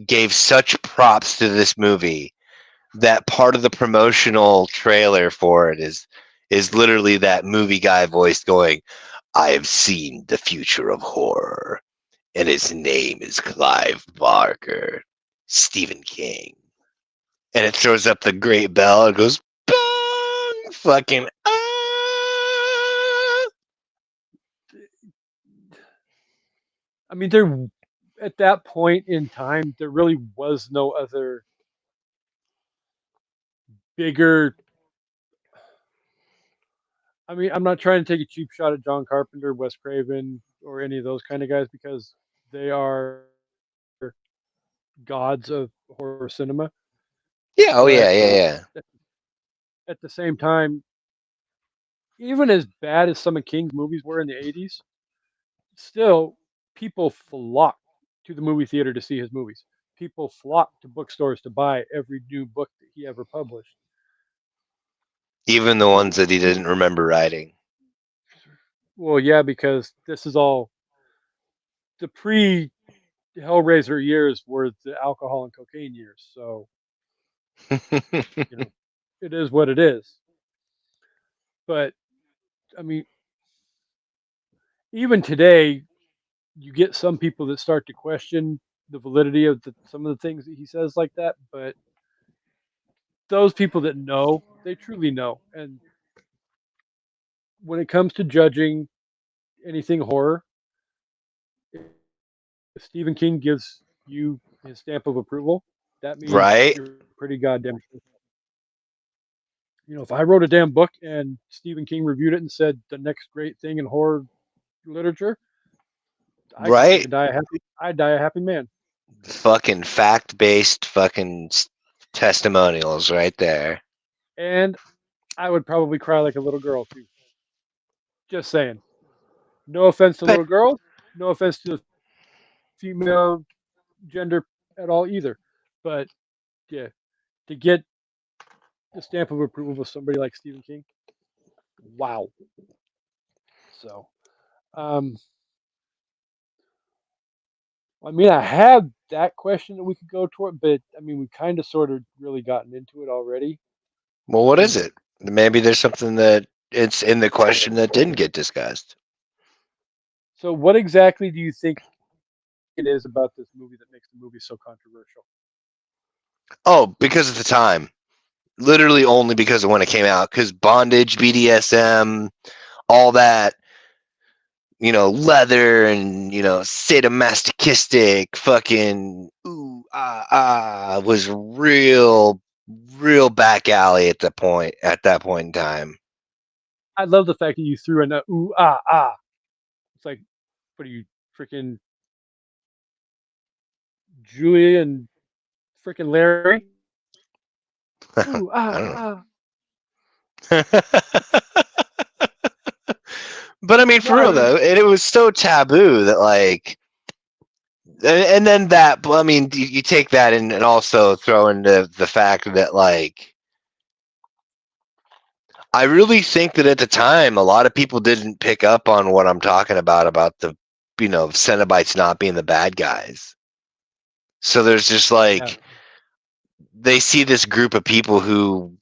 gave such props to this movie that part of the promotional trailer for it is literally that movie guy voice going, "I have seen the future of horror, and his name is Clive Barker, Stephen King." And it throws up the great bell. It goes, bong, fucking, ah. I mean, there at that point in time, there really was no other bigger. I mean, I'm not trying to take a cheap shot at John Carpenter, Wes Craven, or any of those kind of guys because they are gods of horror cinema. Yeah, oh But yeah, yeah, yeah. at the same time, even as bad as some of King's movies were in the 80s, still people flocked to the movie theater to see his movies. people flocked to bookstores to buy every new book that he ever published. Even the ones that he didn't remember writing. Well, yeah, because this is all the pre Hellraiser years were the alcohol and cocaine years. So, you know, it is what it is. But I mean, even today, you get some people that start to question the validity of some of the things that he says like that. But those people that know, they truly know. And when it comes to judging anything horror, if Stephen King gives you his stamp of approval, that means Right? you're pretty goddamn good. If I wrote a damn book and Stephen King reviewed it and said the next great thing in horror literature, I could Right? fucking die a happy. I'd die a happy man. Fucking fact-based fucking testimonials right there. And I would probably cry like a little girl too. Just saying. No offense to But little girls. No offense to the female gender at all either. But yeah, to get the stamp of approval of somebody like Stephen King, wow. So, um, I mean, I had that question that we could go toward, but I mean, we kind of sort of really gotten into it already. well, what is And it? Maybe there's something that it's in the question that didn't get discussed. so, what exactly do you think it is about this movie that makes the movie so controversial? Oh, because of the time. Literally only because of when it came out. Because bondage, BDSM, all that, leather and, sadomasochistic fucking was real back alley at that point in time. I love the fact that you threw in a ooh ah ah. It's like, what are you freaking Julia and freaking Larry? Ooh I ah don't ah. know. But I mean, No, for I real mean, though, it was so taboo that like, and then that, I mean, you take that and also throw into the fact that like, I really think that at the time, a lot of people didn't pick up on what I'm talking about the, Cenobites not being the bad guys. So there's just yeah. like, they see this group of people who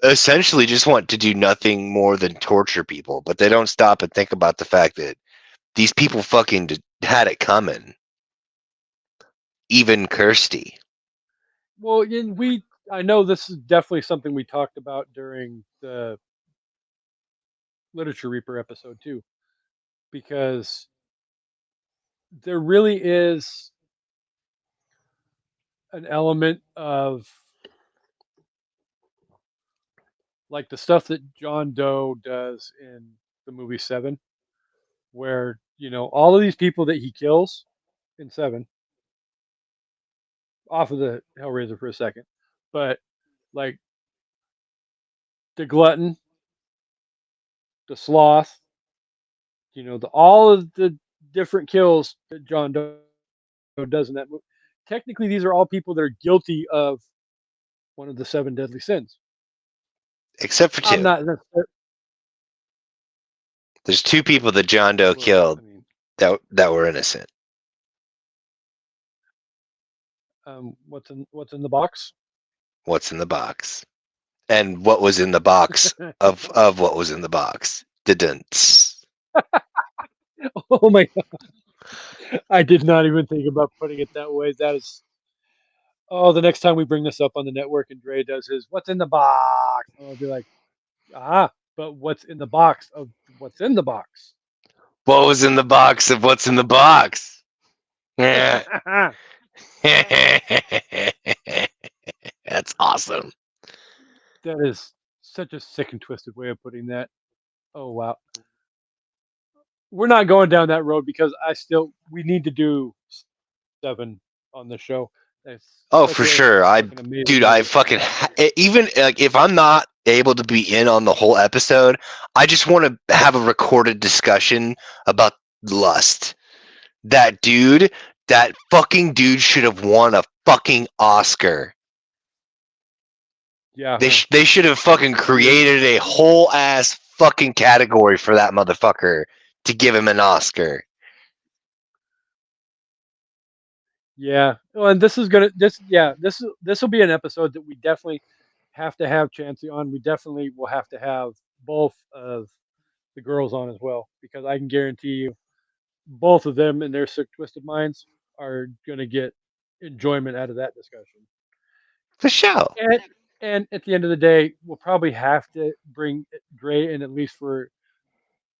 essentially just want to do nothing more than torture people, but they don't stop and think about the fact that these people fucking had it coming. Even Kirsty. Well, I know this is definitely something we talked about during the Literature Reaper episode too, because there really is an element of like the stuff that John Doe does in the movie Seven, where all of these people that he kills in Seven, off of the Hellraiser for a second, but like the glutton, the sloth, all of the different kills that John Doe does in that movie. Technically, these are all people that are guilty of one of the seven deadly sins. Except for I'm two. not necessarily. There's two people that John Doe Well, killed I mean, that were innocent. what's in the box? What's in the box? And what was in the box of what was in the box? Didn't. Oh my god! I did not even think about putting it that way. That is. Oh, the next time we bring this up on the network and Dre does his "What's in the box," I'll be like, but what's in the box of what's in the box? What was in the box of what's in the box? Yeah. That That's awesome. is such a sick and twisted way of putting that. Oh wow. We're not going down that road because we need to do Seven on the show. It's Oh, such for a sure. fucking amazing Dude, I movie. fucking even like if I'm not able to be in on the whole episode, I just want to have a recorded discussion about lust. That dude That fucking dude should have won a fucking Oscar. Yeah. They should have fucking created a whole ass fucking category for that motherfucker to give him an Oscar. Yeah. Well, and this will be an episode that we definitely have to have Chansey on. We definitely will have to have both of the girls on as well, because I can guarantee you both of them and their sick twisted minds are gonna get enjoyment out of that discussion. For sure. And at the end of the day, we'll probably have to bring Dre in, at least for,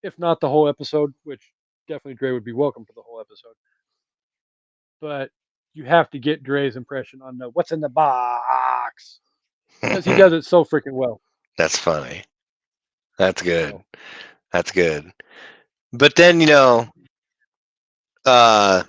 if not the whole episode, which definitely Dre would be welcome for the whole episode. But you have to get Dre's impression on the "what's in the box," because he does it so freaking well. That's funny. That's good. So That's good. But then, uh,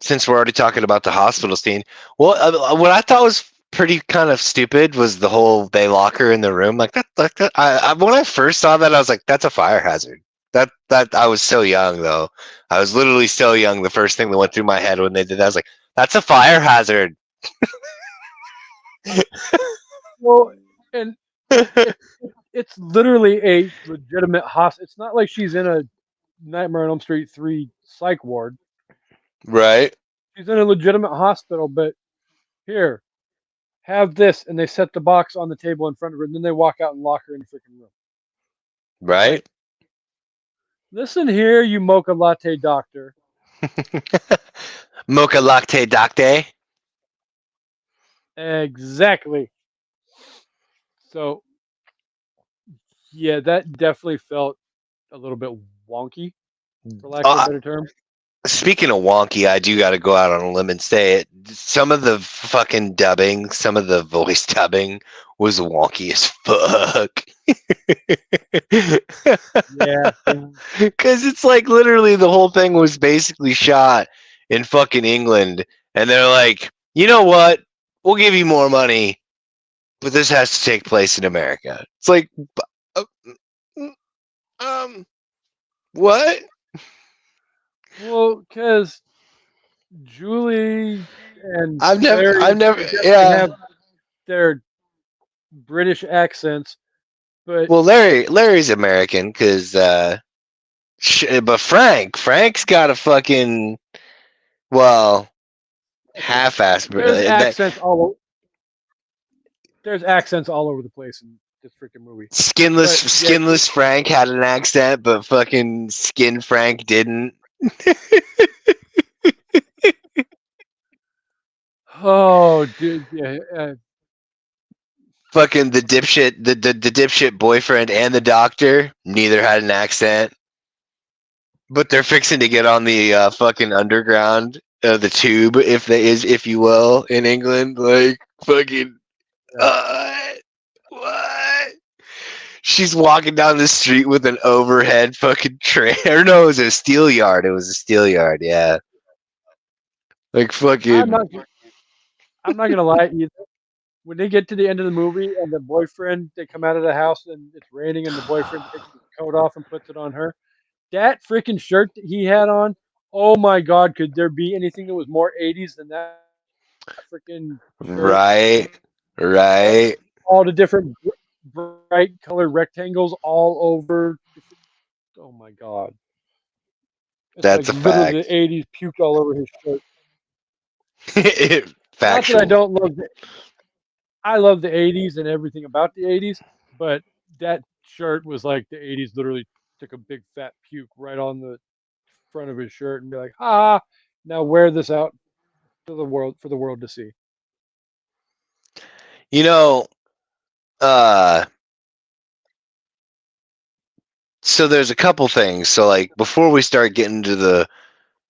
since we're already talking about the hospital scene, well, what I thought was pretty kind of stupid was the whole they lock her in the room like that. Like that. When I first saw that, I was like, "That's a fire hazard." That I was so young though. I was literally so young. The first thing that went through my head when they did that, I was like, "That's a fire hazard." well, and it, it's literally a legitimate hospital. It's not like she's in a Nightmare on Elm Street 3 psych ward. Right. She's in a legitimate hospital, but here, have this, and they set the box on the table in front of her, and then they walk out and lock her in the freaking room. Right. Like, listen here, you mocha latte doctor. Mocha latte docte. Exactly. So, yeah, that definitely felt a little bit wonky, for lack of a Uh, better term. Speaking of wonky, I do got to go out on a limb and say it. Some of the fucking dubbing, some of the voice dubbing was wonky as fuck. Yeah. Because it's like literally the whole thing was basically shot in fucking England. And they're like, you know what? We'll give you more money, but this has to take place in America. It's like, uh, um, what? Well, because Julie and I've Larry, never, they definitely yeah. have their British accents, but Well, Larry's American because, but Frank's got a fucking, well, okay, half-ass. there's That accents all there's accents all over the place in this freaking movie. But yeah, skinless Frank had an accent, but fucking skin Frank didn't. oh, dude, yeah, Fucking the dipshit boyfriend and the doctor neither had an accent, but they're fixing to get on the fucking underground, the tube, if you will, in England. Like fucking, yeah. what? She's walking down the street with an overhead fucking train. Or no, it was a steel yard. It was a steel yard. Yeah, like I'm fucking not, I'm not gonna lie either. When they get to the end of the movie and the boyfriend, they come out of the house and it's raining, and the boyfriend takes his coat off and puts it on her. That freaking shirt that he had on. Oh my God, could there be anything that was more 80s than that freaking shirt? right, All, right. all the different bright color rectangles all over. Oh my God. It's like That's a literally fact. the 80s puked all over his shirt. Not that I Factual. don't love I love the 80s and everything about the 80s, but that shirt was like the 80s literally took a big fat puke right on the front of his shirt and be like, "Ah, now wear this out to the world for the world to see." You know, uh, so there's a couple things. So like before we start getting to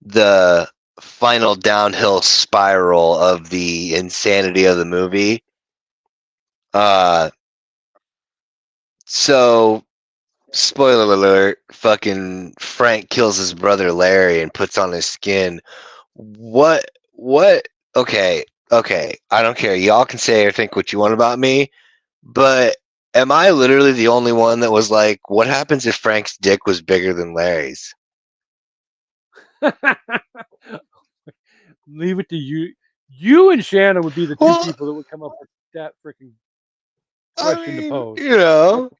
the final downhill spiral of the insanity of the movie, uh, so spoiler alert, fucking Frank kills his brother Larry and puts on his skin. What okay, okay. I don't care. Y'all can say or think what you want about me, but am I literally the only one that was like, what happens if Frank's dick was bigger than Larry's? Leave it to you. You and Shanna would be the two Well, people that would come up with that freaking I question to mean, pose. you know,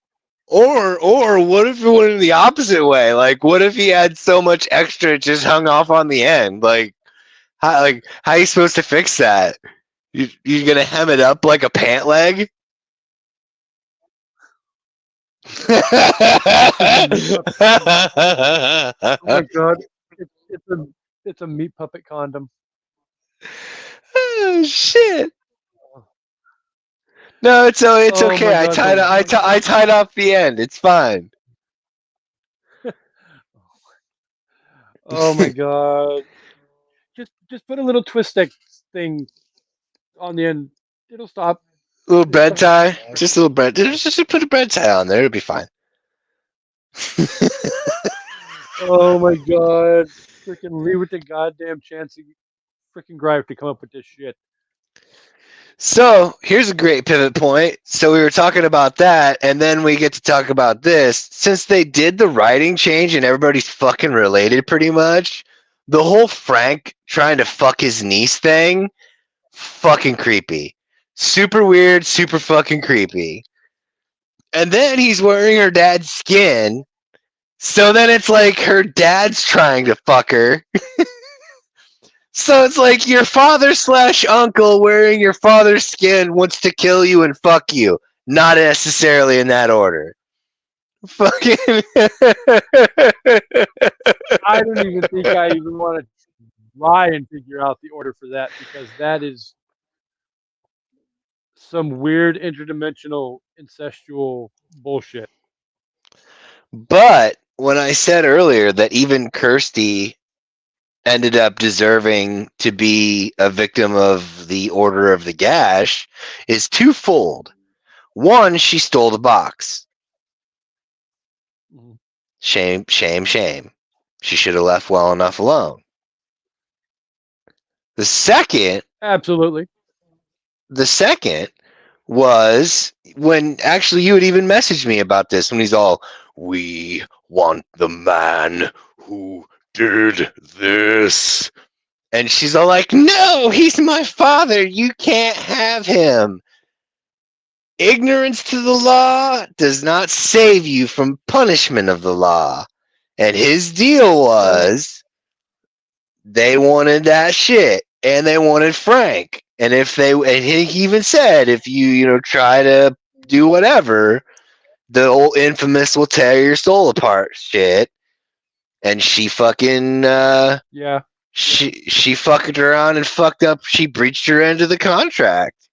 or what if it went in the opposite way? Like, what if he had so much extra it just hung off on the end? How are you supposed to fix that? You're gonna hem it up like a pant leg? It's just a meat puppet condom. Oh my god, it's a meat puppet condom. Oh shit! No, it's Oh okay. my god, the I tied off the end. It's fine. oh my god. Just put a little twist stick thing on the end. It'll stop. Little It'll bread stop. tie, just a little bread. Just put a bread tie on there. It'll be fine. Oh my god. Freaking leave it to goddamn Chancy freaking Gripe to come up with this shit. So here's a great pivot point. So we were talking about that, and then we get to talk about this. Since they did the writing change and everybody's fucking related pretty much, the whole Frank trying to fuck his niece thing, fucking creepy. Super weird, super fucking creepy. And then he's wearing her dad's skin. So then it's like her dad's trying to fuck her. So it's like your father slash uncle wearing your father's skin wants to kill you and fuck you. Not necessarily in that order. Fucking. I don't even think I even want to try and figure out the order for that because that is some weird interdimensional incestual bullshit. But when I said earlier that even Kirsty ended up deserving to be a victim of the Order of the Gash is twofold. One, she stole the box. Mhm. Shame, shame, shame. She should have left well enough alone. The second Absolutely. Was when actually you had even messaged me about this when he's all, we want the man who did this. And she's all like, no, he's my father. You can't have him. Ignorance to the law does not save you from punishment of the law. And his deal was they wanted that shit and they wanted Frank. And he even said, if you try to do whatever, the old infamous will tear your soul apart shit. And she fucking Yeah. she fucked around and fucked up. She breached her end of the contract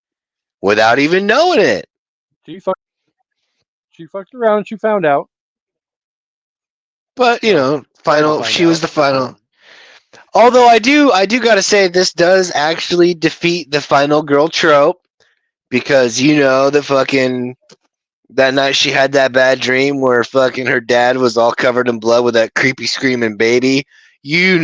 without even knowing it. She fucked around and she found out. But Well, tried to find she was out. the final. Although I do gotta say this does actually defeat the final girl trope because the fucking that night she had that bad dream where fucking her dad was all covered in blood with that creepy screaming baby. They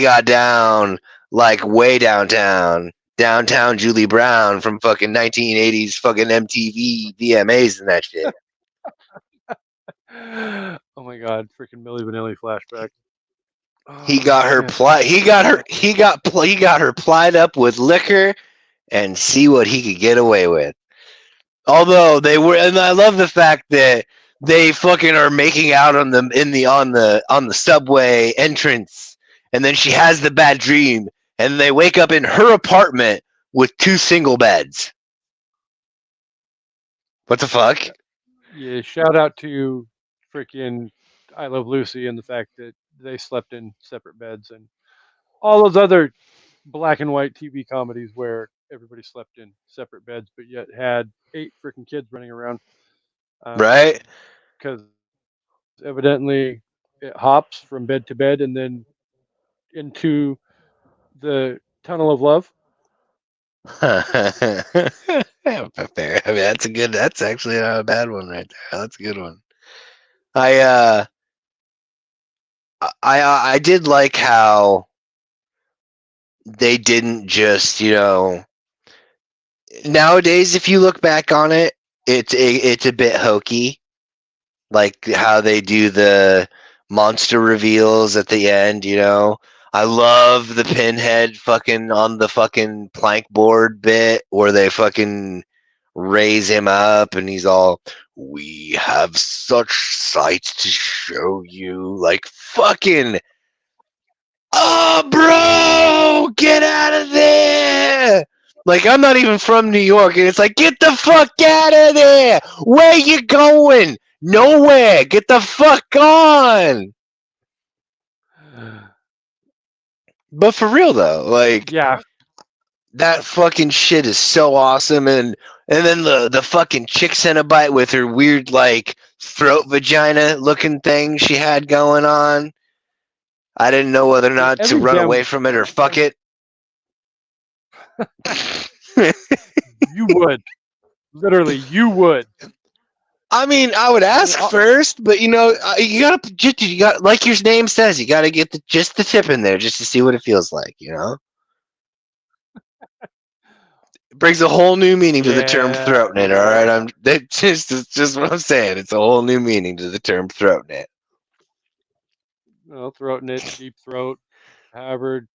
got down like way downtown. Downtown Julie Brown from fucking 1980s fucking MTV VMAs and that shit. Oh my god, freaking Milli Vanilli flashback. He Oh got her man. he got her plied up with liquor and see what he could get away with. Although they were, and I love the fact that they fucking are making out on the subway entrance, and then she has the bad dream, and they wake up in her apartment with 2 single beds. What the fuck? Yeah, shout out to freaking I Love Lucy and the fact that they slept in separate beds and all those other black and white TV comedies where everybody slept in separate beds but yet had 8 freaking kids running around. Right? Because evidently it hops from bed to bed and then into the tunnel of love. Fair. I mean, that's actually not a bad one right there. That's a good one. I did like how they didn't just, nowadays if you look back on it, it's a bit hokey, like how they do the monster reveals at the end. I love the Pinhead fucking on the fucking plank board bit where they fucking raise him up and he's all, we have such sights to show you. Like, fucking, oh, bro, get out of there. Like, I'm not even from New York, and it's like, get the fuck out of there. Where you going? Nowhere. Get the fuck on. But for real, though, like, Yeah. that fucking shit is so awesome, and then the fucking chick Cenobite with her weird like throat vagina looking thing she had going on. I didn't know whether or Yeah, not to every run damn away from it or fuck it. you would. Literally, you would. I mean, I would I mean, ask first, but you know, you got like your name says, you got to get just the tip in there just to see what it feels like. You know, it brings a whole new meaning to the term yeah. throat knit. All right, it's just what I'm saying. It's a whole new meaning to the term throat knit. Throat knit, deep throat, however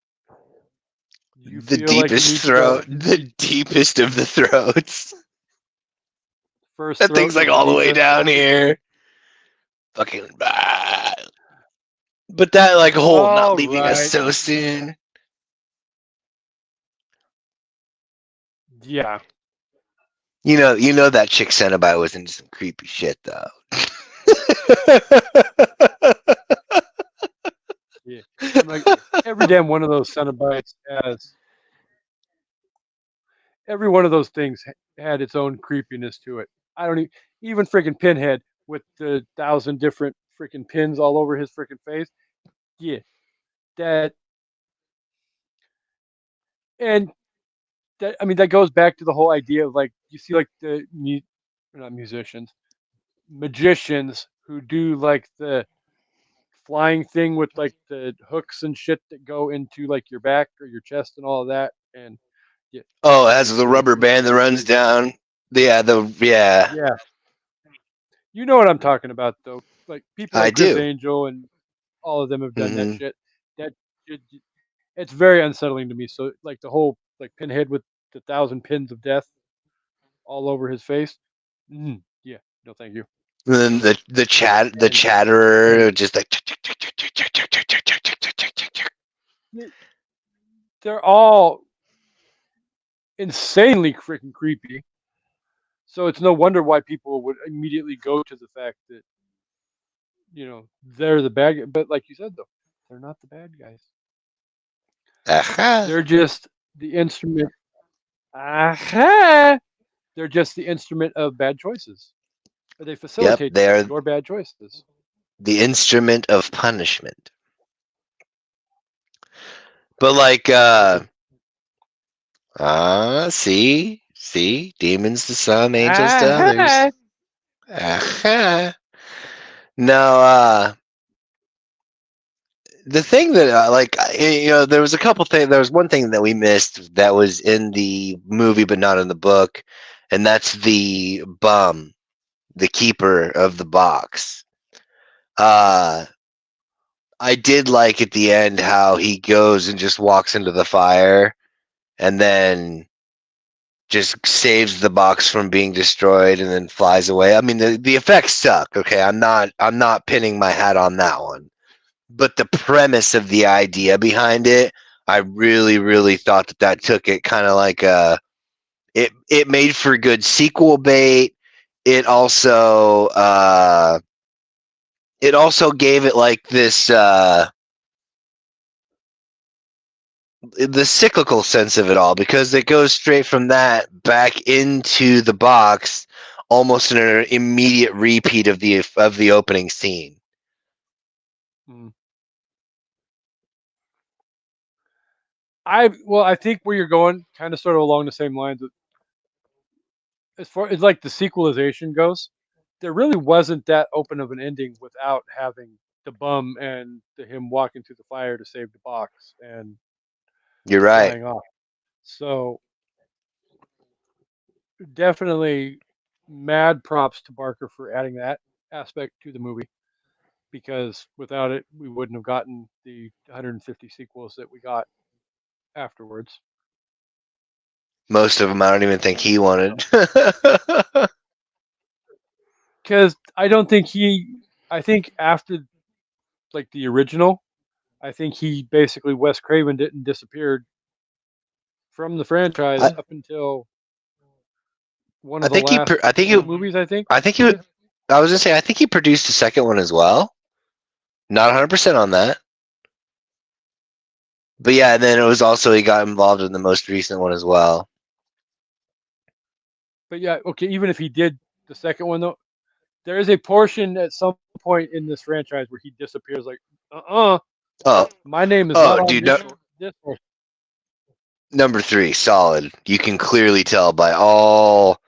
you The feel like you deepest need to go. throat, the deepest of the throats. First That thing's throat like to the all the way deepest. down here. Fucking. But that like whole not All leaving us right. so soon. Yeah. You know that chick Cenobite was into some creepy shit though. Yeah. I'm like, every damn one of those Cenobites has. Every one of those things had its own creepiness to it. I don't even freaking Pinhead with the 1,000 different freaking pins all over his freaking face. Yeah, that and that. I mean, that goes back to the whole idea of like you see like not musicians, magicians who do like the flying thing with like the hooks and shit that go into like your back or your chest and all of that. And yeah, Oh, it fucking has the really rubber band that creepy. runs down. Yeah. Yeah, you know what I'm talking about though. Like people I like Chris do. Angel and all of them have done that Hmm. shit. That it, it's very unsettling to me. So like the whole like Pinhead with the 1,000 pins of death all over his face. Yeah, no, thank you. And then the And chatterer, just like they're all insanely freaking creepy. So it's no wonder why people would immediately go to the fact that they're the bad guy. But like you said though, they're not the bad guys. aha. They're just the instrument. Aha! They're just the instrument of bad choices. They Yep, facilitate they are your bad choices. the instrument of punishment. But like, Yep. see, demons to some, angels to others. Aha! Aha. No, the thing that there was a couple things. There was one thing that we missed that was in the movie but not in the book, and that's the bum, the keeper of the box. Uh, I did like at the end how he goes and just walks into the fire, and then just saves the box from being destroyed, and then flies away. I mean, the effects suck. Okay, I'm not pinning my hat on that one, but the premise of the idea behind it, I really, really thought that took it kind of like it made for good sequel bait. It also gave it like this the cyclical sense of it all, because it goes straight from that back into the box, almost in an immediate repeat of the opening scene. Mm. I think where you're going, kind of sort of along the same lines. As far as like the sequelization goes, there really wasn't that open of an ending without having the bum and him walking through the fire to save the box and You're right. flying off. So definitely mad props to Barker for adding that aspect to the movie. because without it, we wouldn't have gotten the 150 sequels that we got afterwards. Most of them, I don't even think he wanted. Because I don't think he, I think after like the original, I think he basically Wes Craven didn't disappeared from the franchise I, up until one I of the think he, last I think he, movies. I think. I think he would. I was gonna say, I think he produced the second one as well. Not 100% on that, but yeah. And then it was also he got involved in the most recent one as well. But yeah, okay. Even if he did the second one though, there is a portion at some point in this franchise where he disappears. Like, Oh, my name is not oh, on dude, no, this or number 3, solid. You can clearly tell by all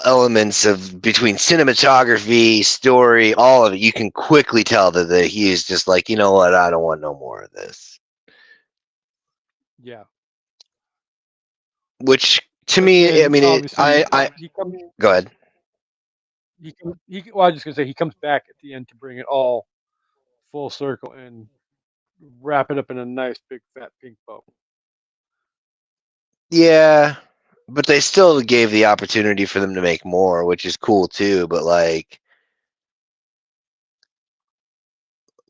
elements of between cinematography, story, all of it. You can quickly tell that he is just like, you know what, I don't want no more of this. yeah. Which to But me, I then mean, obviously I he comes. go ahead. Well, I was just gonna say he comes back at the end to bring it all full circle and wrap it up in a nice big fat pink bow. Yeah, but they still gave the opportunity for them to make more, which is cool too. But like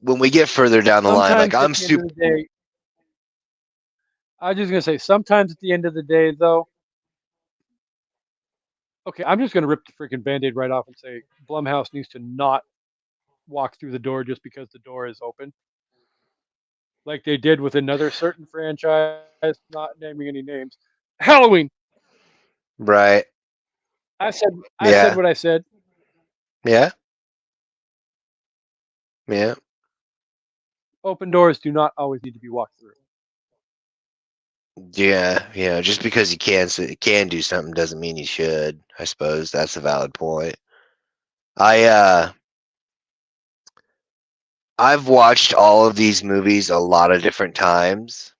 when we get further down the line, like Sometimes at I'm the end super. of the day, I was just gonna say sometimes at the end of the day though. Okay, I'm just gonna rip the freaking band-aid right off and say Blumhouse needs to not walk through the door just because the door is open, like they did with another certain franchise, not naming any names. Halloween. Right. I said Yeah. what I said. Yeah. Yeah. Open doors do not always need to be walked through. Yeah. Yeah. Just because you can do something doesn't mean you should. I suppose that's a valid point. I I've watched all of these movies a lot of different times.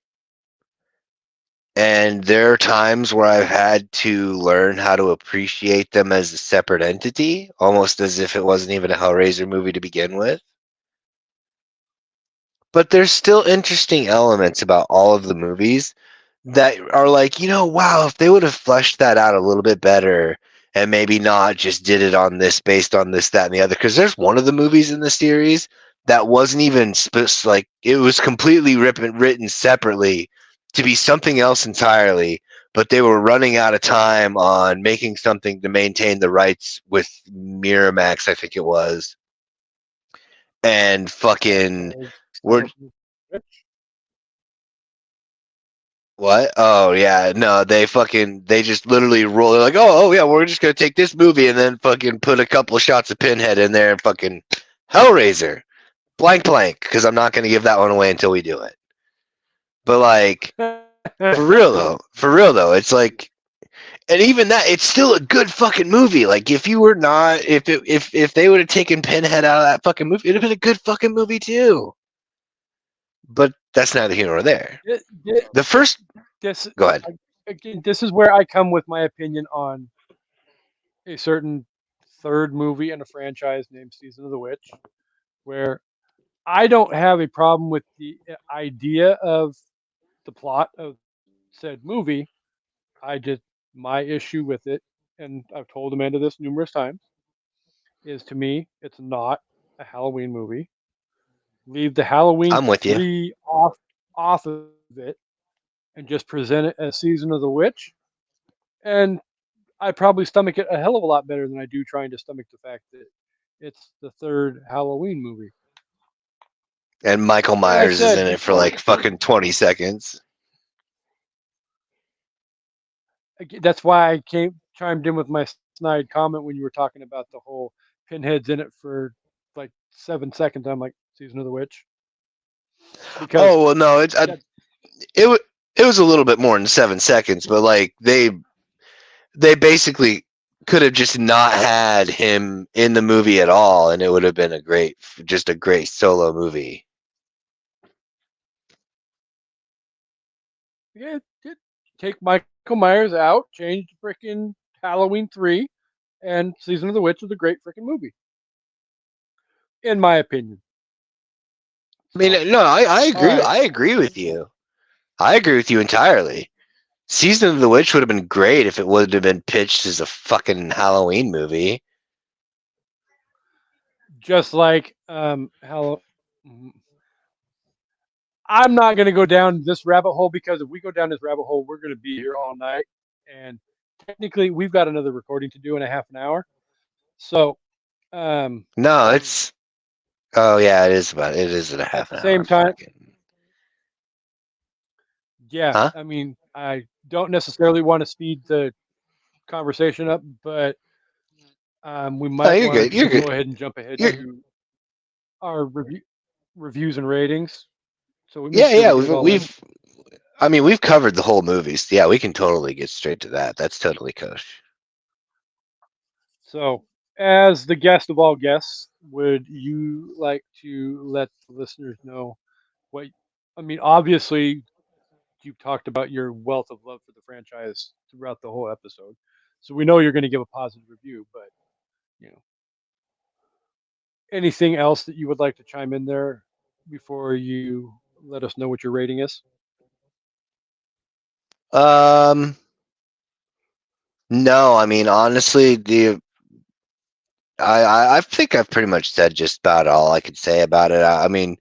And there are times where I've had to learn how to appreciate them as a separate entity, almost as if it wasn't even a Hellraiser movie to begin with. But there's still interesting elements about all of the movies that are like, wow, if they would have fleshed that out a little bit better and maybe not just did it on this based on this, that, and the other. Because there's one of the movies in the series that wasn't even like it was completely written separately to be something else entirely, but they were running out of time on making something to maintain the rights with Miramax, I think it was, and fucking we're Which what? Oh yeah, no, they just literally roll. They're like, oh yeah, we're just gonna take this movie and then fucking put a couple of shots of Pinhead in there and fucking Hellraiser, blank, because I'm not gonna give that one away until we do it. But like for real though, it's like, and even that, it's still a good fucking movie. Like if you were not, if they would have taken Pinhead out of that fucking movie, it'd have been a good fucking movie too. But that's neither here nor there. The first, this go ahead. again, this is where I come with my opinion on a certain third movie in a franchise named Season of the Witch, where I don't have a problem with the idea of the plot of said movie. I just my issue with it, and I've told Amanda this numerous times, is to me it's not a Halloween movie. Leave the Halloween I'm with you. 3 off of it and just present it as Season of the Witch. And I probably stomach it a hell of a lot better than I do trying to stomach the fact that it's the third Halloween movie. And Michael Like I Myers is said in it for before, like fucking 20 seconds. that's why I chimed in with my snide comment when you were talking about the whole Pinhead's in it for like 7 seconds. I'm like, Season of the Witch, because Oh well, no, that it it was a little bit more than 7 seconds, but like they basically could have just not had him in the movie at all, and it would have been just a great solo movie. yeah, take Michael Myers out, change freaking Halloween 3, and Season of the Witch is a great freaking movie. in my opinion. I mean, So, no, I all agree. right. I agree with you. I agree with you entirely. Season of the Witch would have been great if it would have been pitched as a fucking Halloween movie. Just like how I'm not going to go down this rabbit hole, because if we go down this rabbit hole, we're going to be here all night. And technically, we've got another recording to do in a half an hour. So, No, it's. Oh yeah, it is in a at half the an hour. same time, Fucking. yeah, Huh? I mean, I don't necessarily want to speed the conversation up, but we Oh, might you're want good. You're to good. go ahead and jump ahead You're. to our reviews and ratings, so we make Yeah, sure yeah. we get it all in. We've. I mean, we've covered the whole movies. Yeah, we can totally get straight to that. That's totally kosher. So, as the guest of all guests, would you like to let the listeners know what? I mean, obviously, you've talked about your wealth of love for the franchise throughout the whole episode, so we know you're going to give a positive review. But you know, anything else that you would like to chime in there before you let us know what your rating is? Um. No, I mean honestly, I think I've pretty much said just about all I could say about it. I mean,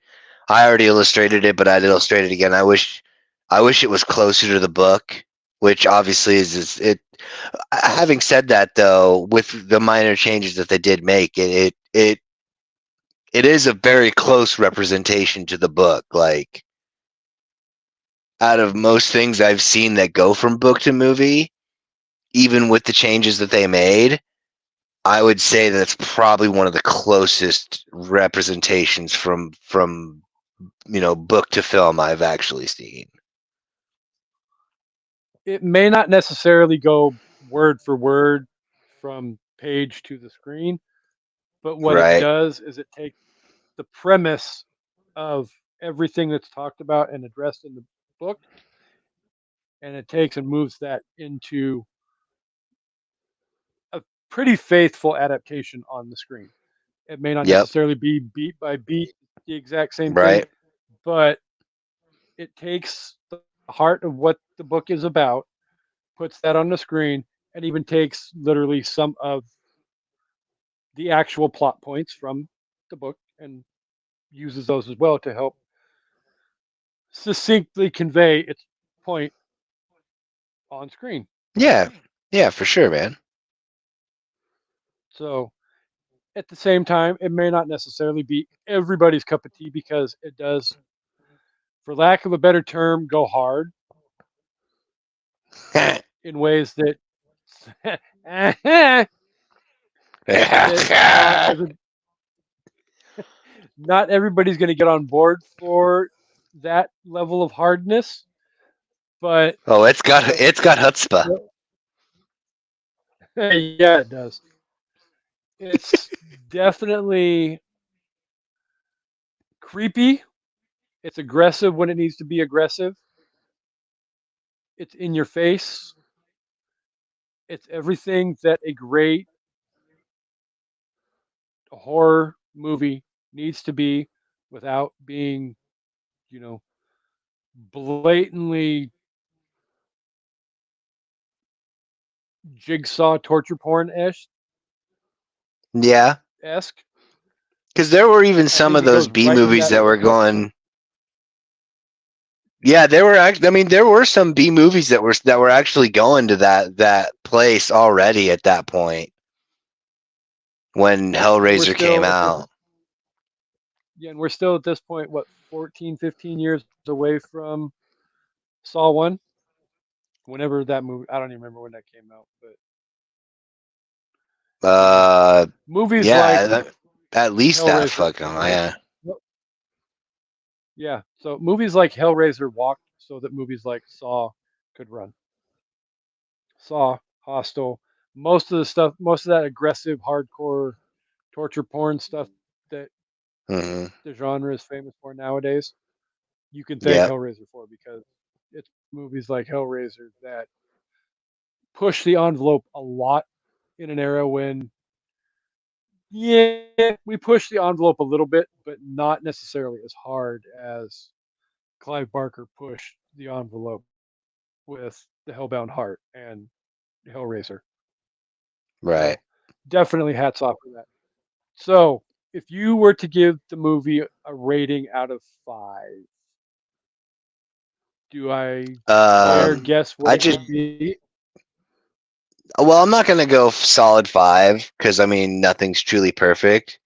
I already illustrated it, but I'd illustrate it again. I wish it was closer to the book, which obviously is it. Having said that, though, with the minor changes that they did make, it is a very close representation to the book. Like out of most things I've seen that go from book to movie, even with the changes that they made, I would say that's probably one of the closest representations from book to film I've actually seen. It may not necessarily go word for word from page to the screen, but what it Right. does is it takes the premise of everything that's talked about and addressed in the book, and it takes and moves that into a pretty faithful adaptation on the screen. It may not Yep. necessarily be beat by beat the exact same thing, Right. but it takes the heart of what the book is about, puts that on the screen, and even takes literally some of the actual plot points from the book and uses those as well to help succinctly convey its point on screen. Yeah. Yeah, for sure, man. So at the same time, it may not necessarily be everybody's cup of tea, because it does, for lack of a better term, go hard in ways that that not everybody's going to get on board for that level of hardness. But Oh, it's got it's chutzpah. yeah, it does. It's definitely creepy. It's aggressive when it needs to be aggressive. It's in your face. It's everything that a great horror movie needs to be without being, you know, blatantly jigsaw torture porn Yeah. esque. Because there were even I some think of it those goes B right in movies that that were zip code. going. Yeah, there were actually. I mean, there were some B movies that were actually going to that place already at that point when And we're Hellraiser came still at this, out. yeah, and we're still at this point, what, 14, 15 years away from Saw 1? Whenever that movie, I don't even remember when that came out, but you know, Uh, movies like yeah, at least that Hellraiser, fucking yeah. yeah. So movies like Hellraiser walked so that movies like Saw could run. Saw, Hostel, most of the stuff, most of that aggressive, hardcore torture porn stuff that Hmm. the genre is famous for nowadays, you can thank Yep. Hellraiser for, because it's movies like Hellraiser that push the envelope a lot in an era when Yeah, we pushed the envelope a little bit, but not necessarily as hard as Clive Barker pushed the envelope with the Hellbound Heart and Hellraiser. Right. So definitely hats off for that. So if you were to give the movie a rating out of 5, do I dare Um, guess what I it just would be? well, I'm not gonna go solid 5 because I mean nothing's truly perfect.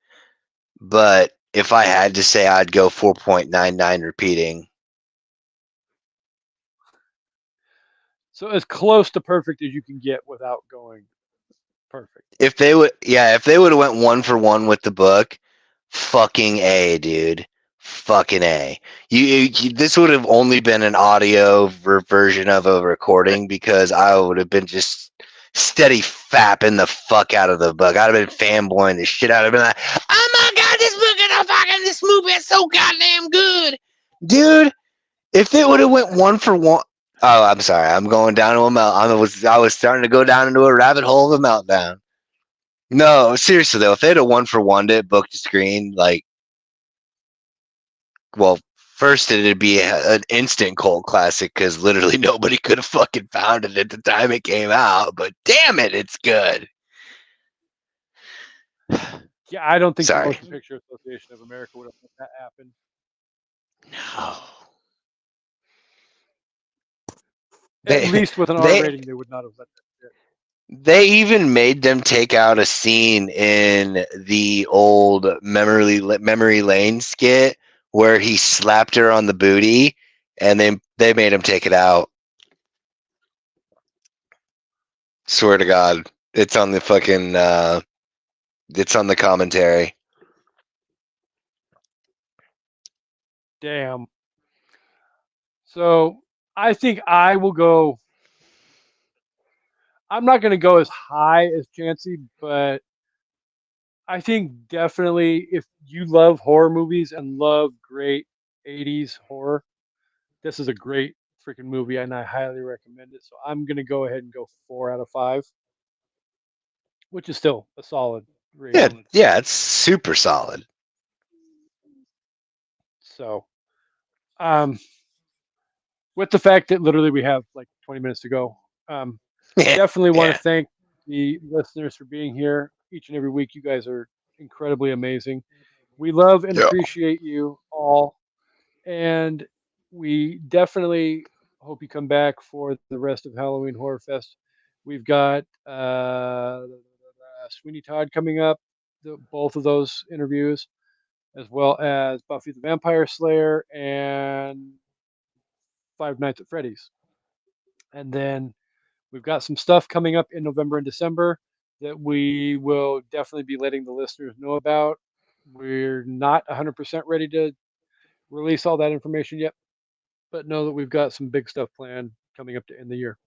But if I had to say, I'd go 4.99 repeating. So as close to perfect as you can get without going perfect. If they would, yeah, if they would have went 1 for 1 with the book, fucking A, dude, fucking A. This would have only been an audio version of a recording because I would have been just steady fapping the fuck out of the book. I'd have been fanboying the shit out of it. Like, oh my god, this movie is so goddamn good, dude. If they would have went 1 for 1. Oh, I'm sorry. I'm going down to a melt. I was starting to go down into a rabbit hole of a meltdown. No, seriously though, if they'd have 1 for 1 it, book to screen, like, well, first it'd be an instant cult classic because literally nobody could have fucking found it at the time it came out. But damn it, it's good. Yeah, I don't think the Sorry. Motion Picture Association of America would have let that happen. No. At They least with an R they rating, they would not have let that shit. they even made them take out a scene in the old memory lane skit where he slapped her on the booty, and they made him take it out. Swear to God, it's on the fucking it's on the commentary. Damn. So I think I will go. I'm not going to go as high as Chancy, but I think definitely if you love horror movies and love great 80s horror, this is a great freaking movie and I highly recommend it. So I'm going to go ahead and go 4 out of 5, which is still a solid Yeah, rating. yeah, it's super solid. So, um, with the fact that literally we have like 20 minutes to go, um, definitely want Yeah. to thank the listeners for being here each and every week. You guys are incredibly amazing. We love and Yeah. appreciate you all. And we definitely hope you come back for the rest of Halloween Horror Fest. We've got Sweeney Todd coming up, both of those interviews, as well as Buffy the Vampire Slayer and Five Nights at Freddy's. And then we've got some stuff coming up in November and December that we will definitely be letting the listeners know about. We're not 100% ready to release all that information yet, but know that we've got some big stuff planned coming up to end the year.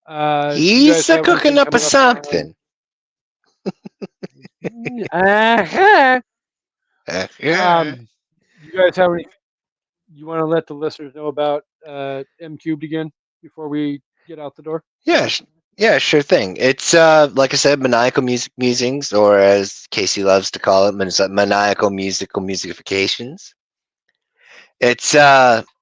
Do you guys He's a have cooking anything up a coming up on? something. Uh-huh. Yeah. You guys have any? You want to let the listeners know about M Cubed again before we get out the door? Yeah, yeah, sure thing. It's like I said, maniacal music musings, or as Casey loves to call it, maniacal musical musifications. It's you Damn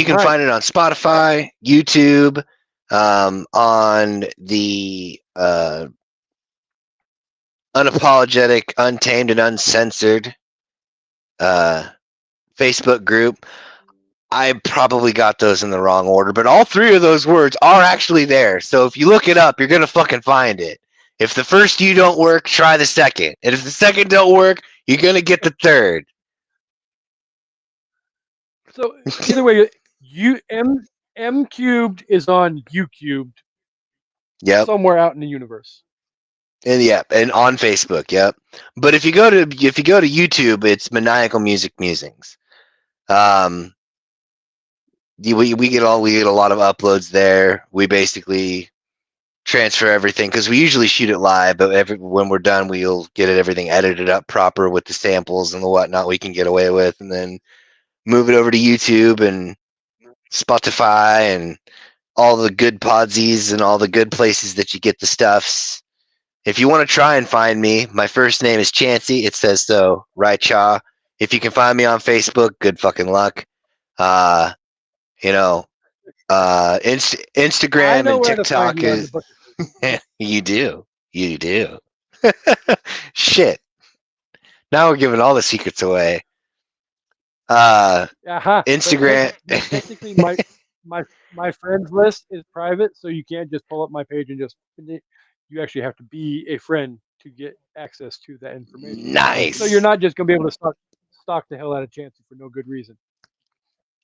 can right. find it on Spotify, YouTube, on the unapologetic, untamed, and uncensored uh, Facebook group. I probably got those in the wrong order, but all three of those words are actually there. So if you look it up, you're gonna fucking find it. If the first you don't work, try the second. And if the second don't work, you're gonna get the third. So either way, you M Cubed is on U Cubed Yep. somewhere out in the universe. And and on Facebook, yep. But if you go to YouTube, it's Maniacal Music Musings. Um, we get a lot of uploads there. We basically transfer everything because we usually shoot it live, but when we're done, we'll get everything edited up proper with the samples and the whatnot we can get away with, and then move it over to YouTube and Spotify and all the good podsies and all the good places that you get the stuffs. If you want to try and find me, my first name is Chancy. It says so, right, Cha? If you can find me on Facebook, good fucking luck. Uh, you know, I Instagram know and where to find TikTok you on the is. book. You do. You do. Shit. Now we're giving all the secrets away. Aha, but Instagram. technically, my friends list is private, so you can't just pull up my page and just. You actually have to be a friend to get access to that information. So you're Nice. not just gonna be able to stalk the hell out of Chancey for no good reason.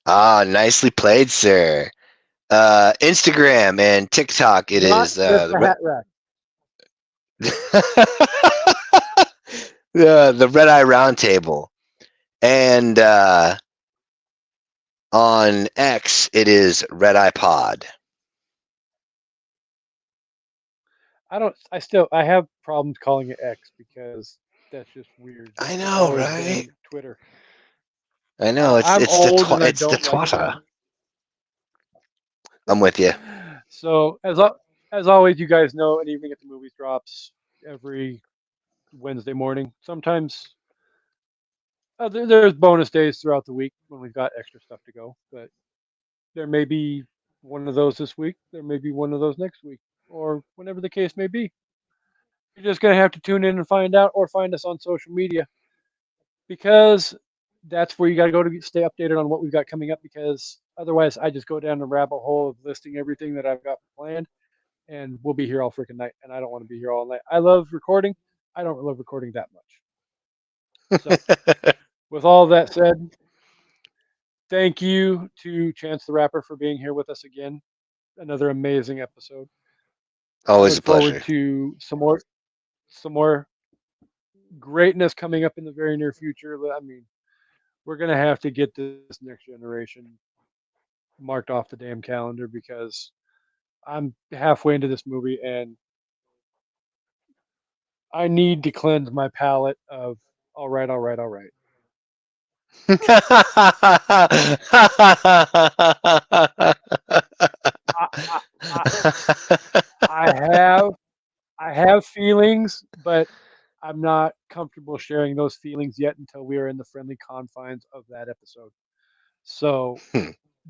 Ah, nicely played, sir. Instagram and TikTok. It Not is just the hat rack. the Red Eye Roundtable, and on X it is Red Eye Pod. I have problems calling it X because that's just weird. I It's know, always right? been Twitter. I know. I'm old and I It's the don't like twatter. Twitter. I'm with you. So as always, you guys know, an evening at the movies drops every Wednesday morning. Sometimes there's bonus days throughout the week when we've got extra stuff to go, but there may be one of those this week. There may be one of those next week, or whenever the case may be. You're just gonna have to tune in and find out, or find us on social media because that's where you got to go to stay updated on what we've got coming up. Because otherwise, I just go down the rabbit hole of listing everything that I've got planned, and we'll be here all freaking night. And I don't want to be here all night. I love recording. I don't love recording that much. So, with all that said, thank you to Chance the Rapper for being here with us again. Another amazing episode. I Always a look forward pleasure. to some more greatness coming up in the very near future. I mean, we're gonna have to get this next generation marked off the damn calendar because I'm halfway into this movie and I need to cleanse my palate of all right, all right, all right. I, I, I, I have I have feelings, but I'm not comfortable sharing those feelings yet until we are in the friendly confines of that episode. So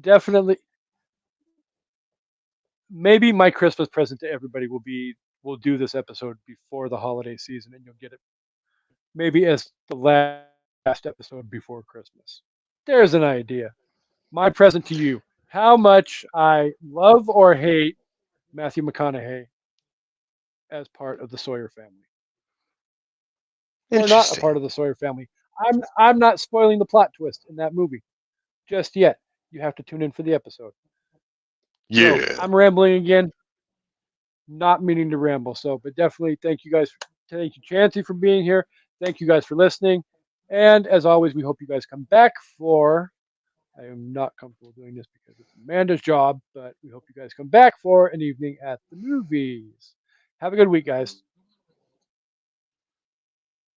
definitely, maybe my Christmas present to everybody will be we'll do this episode before the holiday season, and you'll get it maybe as the last episode before Christmas. There's an idea. My present to you: how much I love or hate Matthew McConaughey as part of the Sawyer family, or not a Interesting. part of the Sawyer family. I'm not spoiling the plot twist in that movie just yet. You have to tune in for the episode. So Yeah. I'm rambling again, not meaning to ramble. So, but definitely thank you guys. Thank you, Chancey, for being here. Thank you guys for listening. And as always, we hope you guys come back for. I am not comfortable doing this because it's Amanda's job, but we hope you guys come back for an evening at the movies. Have a good week, guys.